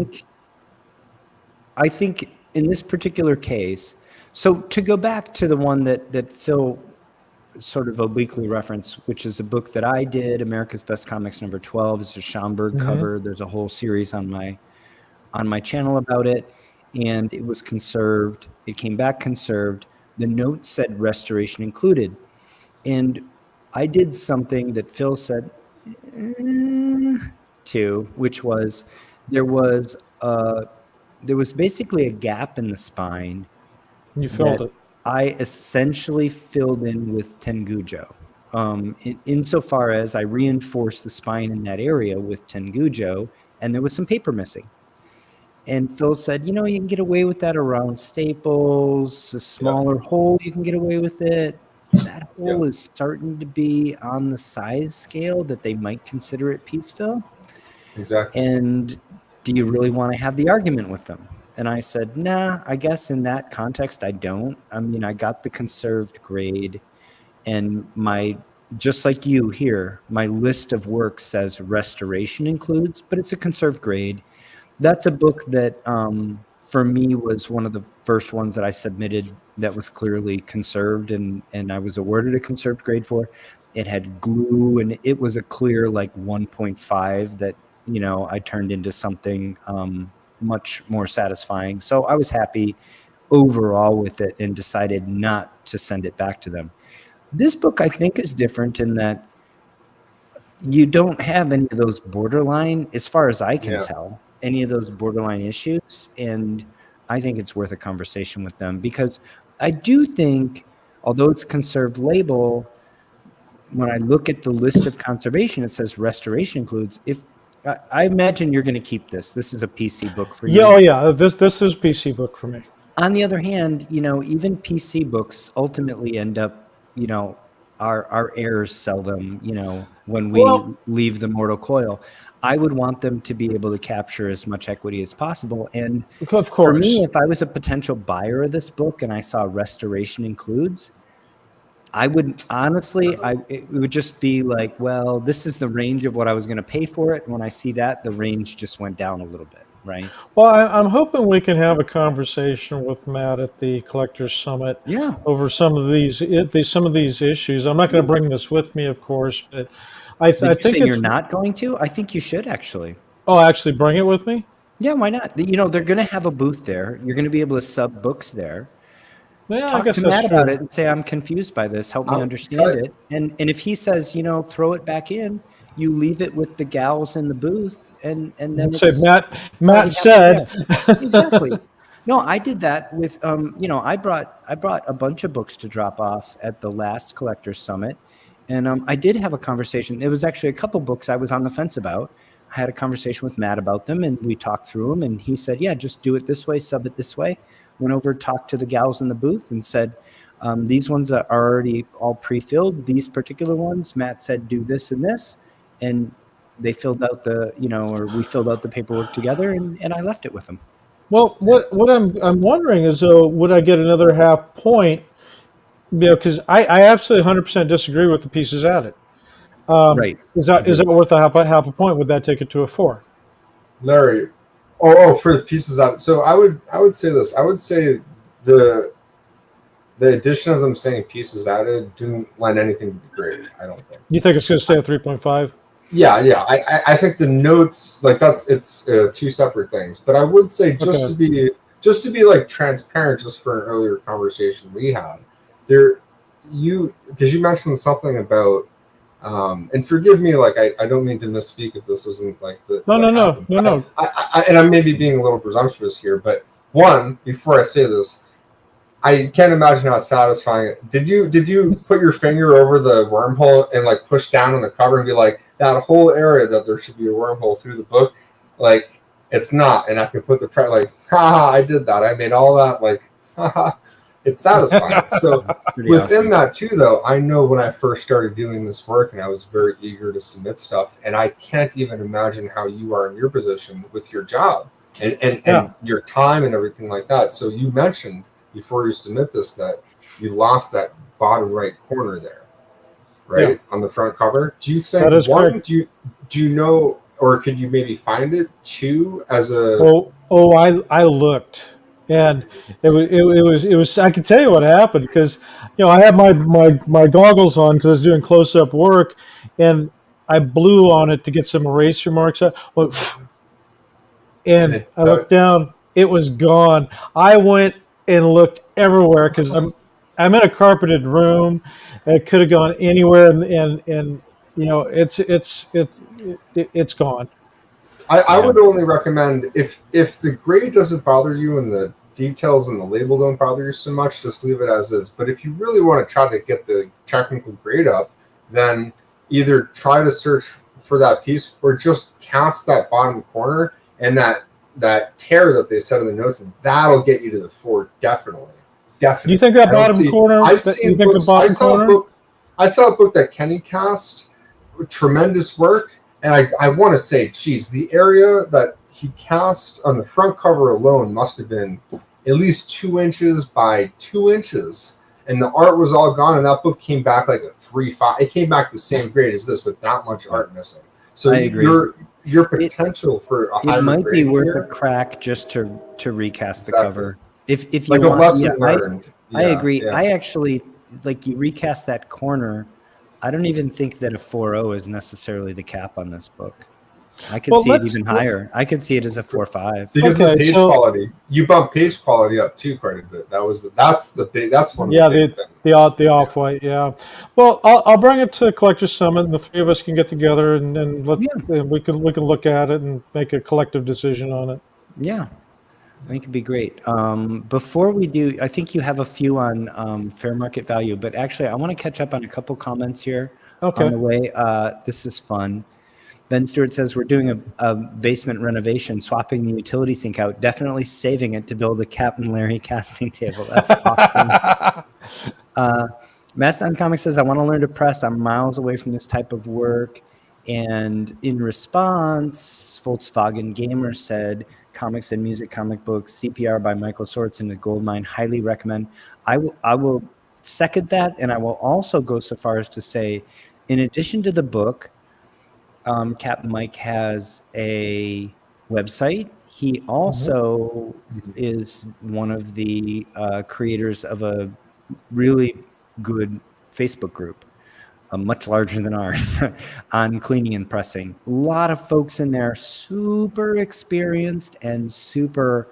think in this particular case. So to go back to the one that Phil sort of obliquely referenced, which is a book that I did, America's Best Comics number 12. It's a Schomburg cover. There's a whole series on my channel about it, and it was conserved. It came back conserved. The note said restoration included, and I did something that Phil said too, which was there was basically a gap in the spine. You filled it. I essentially filled in with Tengujo. Insofar as I reinforced the spine in that area with Tengujo, and there was some paper missing. And Phil said, you can get away with that around staples, a smaller hole, you can get away with it. That hole is starting to be on the size scale that they might consider it piece fill. Exactly. And do you really want to have the argument with them? And I said, nah, I guess in that context, I don't. I mean, I got the conserved grade, and just like you here, my list of work says restoration includes, but it's a conserved grade. That's a book that, for me, was one of the first ones that I submitted that was clearly conserved, and I was awarded a conserved grade for. It had glue, and it was a clear 1.5 that, I turned into something much more satisfying. So I was happy overall with it and decided not to send it back to them. This book, I think, is different in that you don't have any of those borderline, as far as I can tell, any of those borderline issues. And I think it's worth a conversation with them, because I do think, although it's a conserved label, when I look at the list of conservation, it says restoration includes. If I imagine you're going to keep this. This is a PC book for you. This is PC book for me. On the other hand, even PC books ultimately end up, our heirs sell them, when we leave the mortal coil. I would want them to be able to capture as much equity as possible. And of course, for me, if I was a potential buyer of this book and I saw restoration includes, I would honestly, it would just be like, well, this is the range of what I was going to pay for it. And when I see that, the range just went down a little bit, right? Well, I'm hoping we can have a conversation with Matt at the Collectors Summit over some of these issues. I'm not going to bring this with me, of course, but I think you're not going to. I think you should actually. Oh, actually, bring it with me? Yeah, why not? They're going to have a booth there. You're going to be able to sub books there. Yeah, Talk I guess to Matt about it and say, I'm confused by this. Help me understand it. And if he says, throw it back in, you leave it with the gals in the booth, and then Matt said exactly. No, I did that with I brought a bunch of books to drop off at the last Collectors Summit, and I did have a conversation. It was actually a couple books I was on the fence about. I had a conversation with Matt about them, and we talked through them. And he said, "Yeah, just do it this way, sub it this way." Went over, talked to the gals in the booth, and said, "These ones are already all pre-filled. These particular ones, Matt said, do this and this," and they filled out we filled out the paperwork together, and I left it with them. Well, what I'm wondering is, would I get another half point? Because I absolutely 100% disagree with the pieces added. Right. Is that worth a half a point? Would that take it to a 4? Larry, for the pieces out. So I would say this. I would say the addition of them saying pieces added didn't lend anything to the grade. I don't think. You think it's going to stay at 3.5? Yeah. I think the notes, like, it's two separate things. But I would say just to be like transparent, just for an earlier conversation we had, because you mentioned something about. And forgive me, like I don't mean to misspeak if this isn't like the no. And I'm maybe being a little presumptuous here, but before I say this, I can't imagine how satisfying. Did you put your finger over the wormhole and like push down on the cover and be like, that whole area that there should be a wormhole through the book, like it's not, and I can put the like, haha, I did that. I made all that, like, haha. It's satisfying. So within that too, though, I know when I first started doing this work and I was very eager to submit stuff, and I can't even imagine how you are in your position with your job and your time and everything like that. So you mentioned before you submit this that you lost that bottom right corner there, right, on the front cover. Do you think do you know, or could you maybe find it too as a? I looked. And it was. I can tell you what happened because, I had my goggles on because I was doing close up work, and I blew on it to get some eraser marks out. And I looked down; it was gone. I went and looked everywhere because I'm in a carpeted room. It could have gone anywhere, and it's gone. I would only recommend if the grade doesn't bother you and the details and the label don't bother you so much, just leave it as is. But if you really want to try to get the technical grade up, then either try to search for that piece or just cast that bottom corner and that tear that they said in the notes. That'll get you to the 4, definitely. Do you think that bottom corner? I saw a book that Kenny cast, tremendous work. And I want to say, geez, the area that he cast on the front cover alone must have been at least 2 inches by 2 inches. And the art was all gone. And that book came back like a 3.5. It came back the same grade as this with that much art missing. So I agree. Your potential for a higher grade. It might be worth a crack just to recast the cover. If you like want, a lesson learned. I agree. Yeah. I actually, like, you recast that corner. I don't even think that a 4.0 is necessarily the cap on this book. I could see it even higher. I could see it as a 4.5 because of the page quality. You bump page quality up too quite a bit. That's one. Of the off white. Yeah. Well, I'll bring it to Collectors Summit, and the three of us can get together and we can look at it and make a collective decision on it. Yeah. I think it'd be great. Before we do, I think you have a few on fair market value, but actually I want to catch up on a couple comments here on the way. This is fun. Ben Stewart says, we're doing a basement renovation, swapping the utility sink out, definitely saving it to build a Captain Larry casting table. That's awesome. Mastodon Comics says, I want to learn to press. I'm miles away from this type of work. And in response, Volkswagen Gamer said, Comics and Music Comic Books, CPR by Michael Sorts in the Goldmine, highly recommend. I will second that, and I will also go so far as to say, in addition to the book, Captain Mike has a website. He also is one of the creators of a really good Facebook group, much larger than ours, on cleaning and pressing. A lot of folks in there, super experienced and super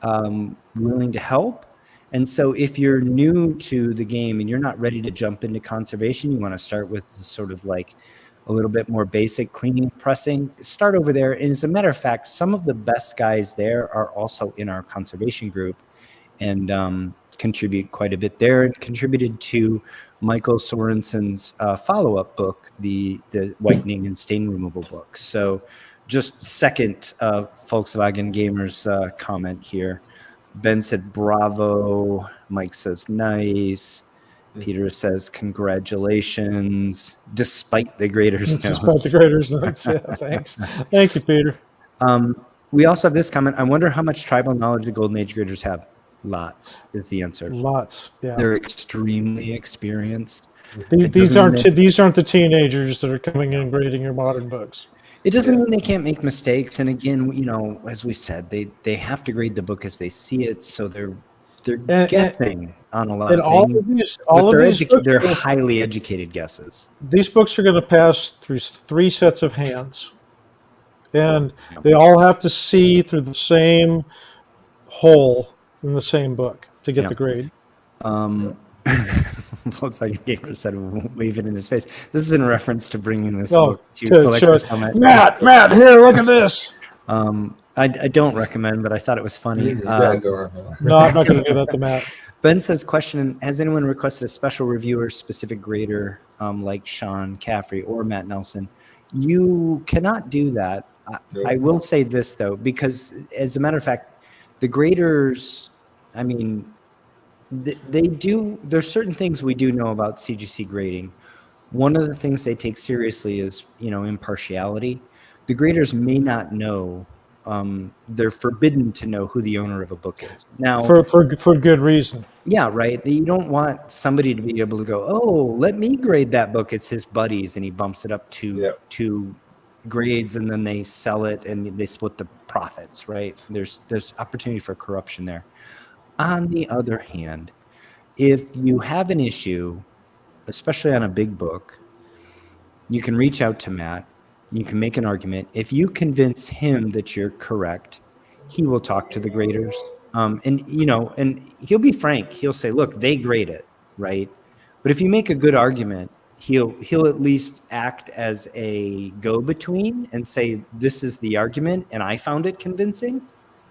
willing to help. And so if you're new to the game and you're not ready to jump into conservation, you want to start with sort of like a little bit more basic cleaning, pressing, start over there. And as a matter of fact, some of the best guys there are also in our conservation group and contribute quite a bit there, and contributed to Michael Sorensen's follow-up book, the whitening and stain removal book. So just second Volkswagen Gamers comment here. Ben said, bravo. Mike says, nice. Peter says, congratulations, despite the graders' notes. Despite the graders' notes, yeah, thanks. Thank you, Peter. We also have this comment. I wonder how much tribal knowledge the Golden Age graders have. Lots is the answer. Lots, yeah. They're extremely experienced. These aren't the teenagers that are coming in and grading your modern books. It doesn't mean they can't make mistakes. And again, as we said, they have to grade the book as they see it. So they're guessing on a lot of things. They're highly educated guesses. These books are going to pass through 3 sets of hands, and they all have to see through the same hole in the same book to get the grade. Volkswagen Gamer said, wave it in his face. This is in referance to bringing this book to Collector's Summit. Matt, here, look at this. I don't recommend, but I thought it was funny. No, I'm not going to do that to Matt. Ben says, question, has anyone requested a special reviewer, specific grader, like Sean Caffrey or Matt Nelson? You cannot do that. I will say this, though, because as a matter of fact, the graders, I mean, there's certain things we do know about CGC grading. One of the things they take seriously is, impartiality. The graders may not know. They're forbidden to know who the owner of a book is. Now, for good reason. Yeah, right. You don't want somebody to be able to go, oh, let me grade that book. It's his buddies, and he bumps it up to grades, and then they sell it and they split the profits. Right? There's opportunity for corruption there. On the other hand, if you have an issue, especially on a big book, you can reach out to Matt. You can make an argument. If you convince him that you're correct, he will talk to the graders. And he'll be frank. He'll say, look, they grade it, right? But if you make a good argument, he'll at least act as a go-between and say, this is the argument, and I found it convincing,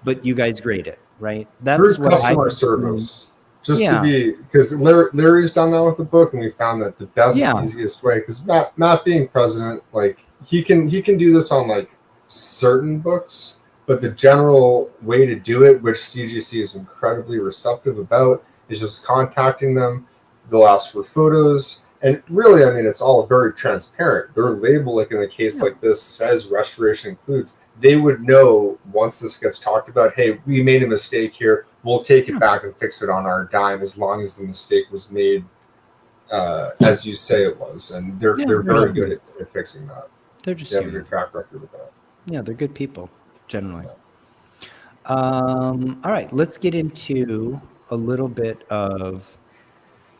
but you guys grade it, right? That's what customer service. Just to be, because Larry's done that with the book, and we found that the best, easiest way, because Matt being president, like, he can do this on like certain books, but the general way to do it, which CGC is incredibly receptive about, is just contacting them. They'll ask for photos, and really, I mean, it's all very transparent. Their label, like in a case like this, says restoration includes. They would know once this gets talked about, hey, we made a mistake here. We'll take it back and fix it on our dime, as long as the mistake was made as you say it was. And they're very good at fixing that. They're just have a good track record with that. Yeah, they're good people, generally. All right, let's get into a little bit of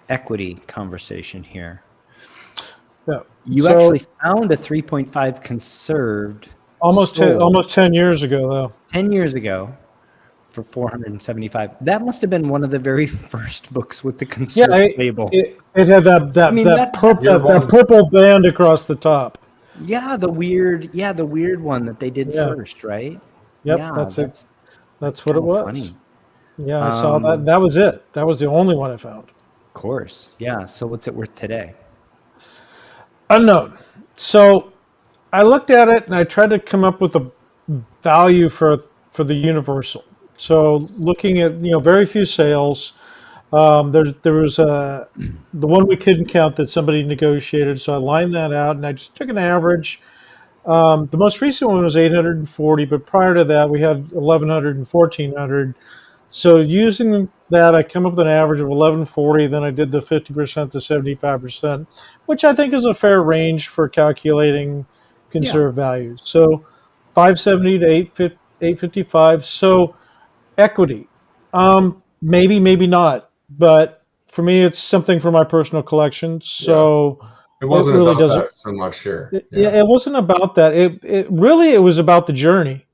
equity conversation here. Yeah. You actually found a 3.5 conserved almost 10 years ago, though. 10 years ago for $475. That must have been one of the very first books with the conserved label. It had that purple band across the top. Yeah, the weird one that they did first, right? Yep, yeah, that's what it was. Funny. Yeah, I saw that. That was it. That was the only one I found. Of course. Yeah. So what's it worth today? Unknown. So I looked at it and I tried to come up with a value for the universal. So looking at very few sales. There was the one we couldn't count that somebody negotiated, so I lined that out and I just took an average. The most recent one was 840, but prior to that we had 1,100 and 1,400. So using that, I come up with an average of 1,140. Then I did the 50% to 75%, which I think is a fair range for calculating conserved value. So 570 to 855. So equity, maybe, maybe not. But for me, it's something for my personal collection. So it wasn't really about that so much here. It wasn't about that. It was about the journey,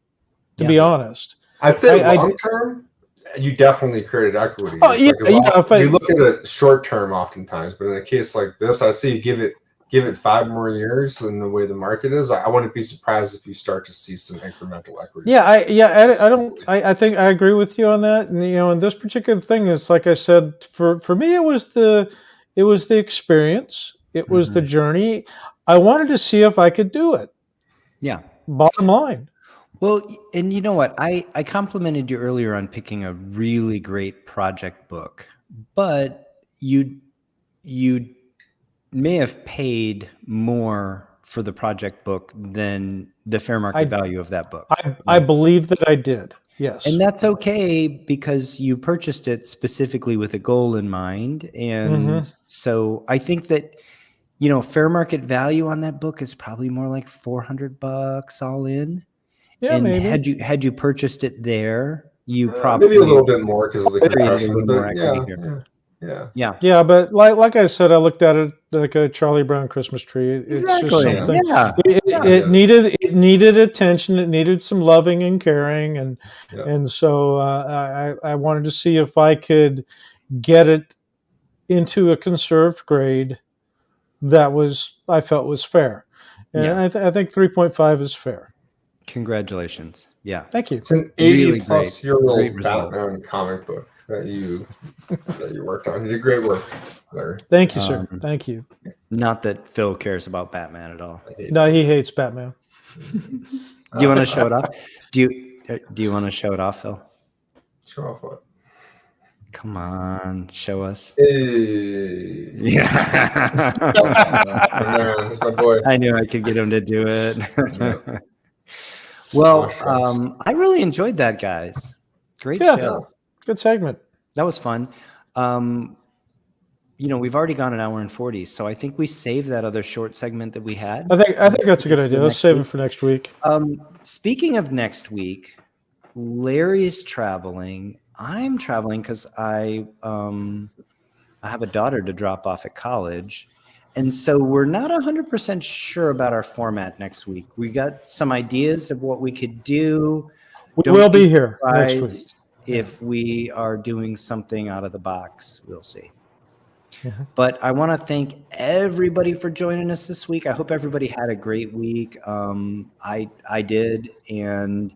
to be honest. I'd say long term, you definitely created equity. Oh, you look at it short term oftentimes, but in a case like this, I say give it give it 5 more years and the way the market is, I wouldn't be surprised if you start to see some incremental equity. Yeah, I think I agree with you on that. And and this particular thing is, like I said, for me, it was the experience, it was the journey. I wanted to see if I could do it. Yeah. Bottom line. Well, and you know what? I complimented you earlier on picking a really great project book, but you may have paid more for the project book than the fair market value of that book. I believe that I did. Yes. And that's okay, because you purchased it specifically with a goal in mind. And so I think that, fair market value on that book is probably more like $400 all in. Yeah, And maybe. had you purchased it there, you probably maybe a little bit more because of the created a compression, little but more equity here. yeah. Yeah, but like I said, I looked at it like a Charlie Brown Christmas tree. It's just something. Yeah. It needed attention. It needed some loving and caring, and so I wanted to see if I could get it into a conserved grade that I felt was fair, and I think 3.5 is fair. Congratulations. Yeah. Thank you. It's an 80-plus-year-old Batman comic book that you worked on. You did great work, Larry. Thank you, sir. Thank you. Not that Phil cares about Batman at all. No, he hates Batman. Do you want to show it off? Do you want to show it off, Phil? Show off what? Come on, show us. Hey. Yeah. Man, that's my boy. I knew I could get him to do it. Well, I really enjoyed that, guys. Great show. Good segment. That was fun. We've already gone an hour and 40, so I think we saved that other short segment that we had. I think that's a good idea. Let's save it for next week. Speaking of next week, Larry's traveling. I'm traveling because I have a daughter to drop off at college. And so we're not 100% sure about our format next week. We got some ideas of what we could do. We will be here next week. If we are doing something out of the box, we'll see. But I want to thank everybody for joining us this week. I hope everybody had a great week. I did, and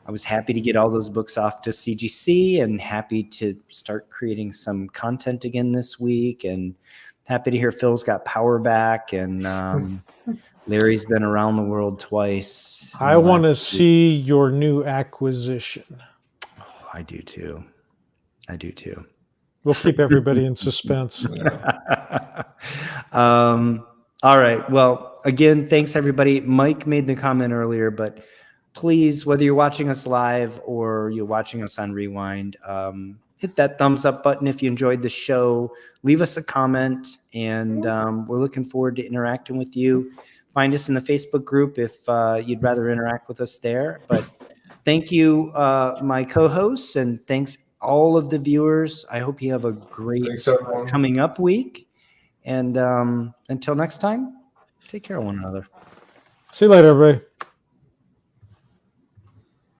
I was happy to get all those books off to CGC, and happy to start creating some content again this week, and happy to hear Phil's got power back, and Larry's been around the world twice. I want to see your new acquisition. Oh, I do too. We'll keep everybody in suspense. All right. Well, again, thanks everybody. Mike made the comment earlier, but please, whether you're watching us live or you're watching us on Rewind, hit that thumbs up button if you enjoyed the show. Leave us a comment, and we're looking forward to interacting with you. Find us in the Facebook group if you'd rather interact with us there. But thank you, my co-hosts, and thanks all of the viewers. I hope you have a great coming up week. And until next time, take care of one another. See you later, everybody.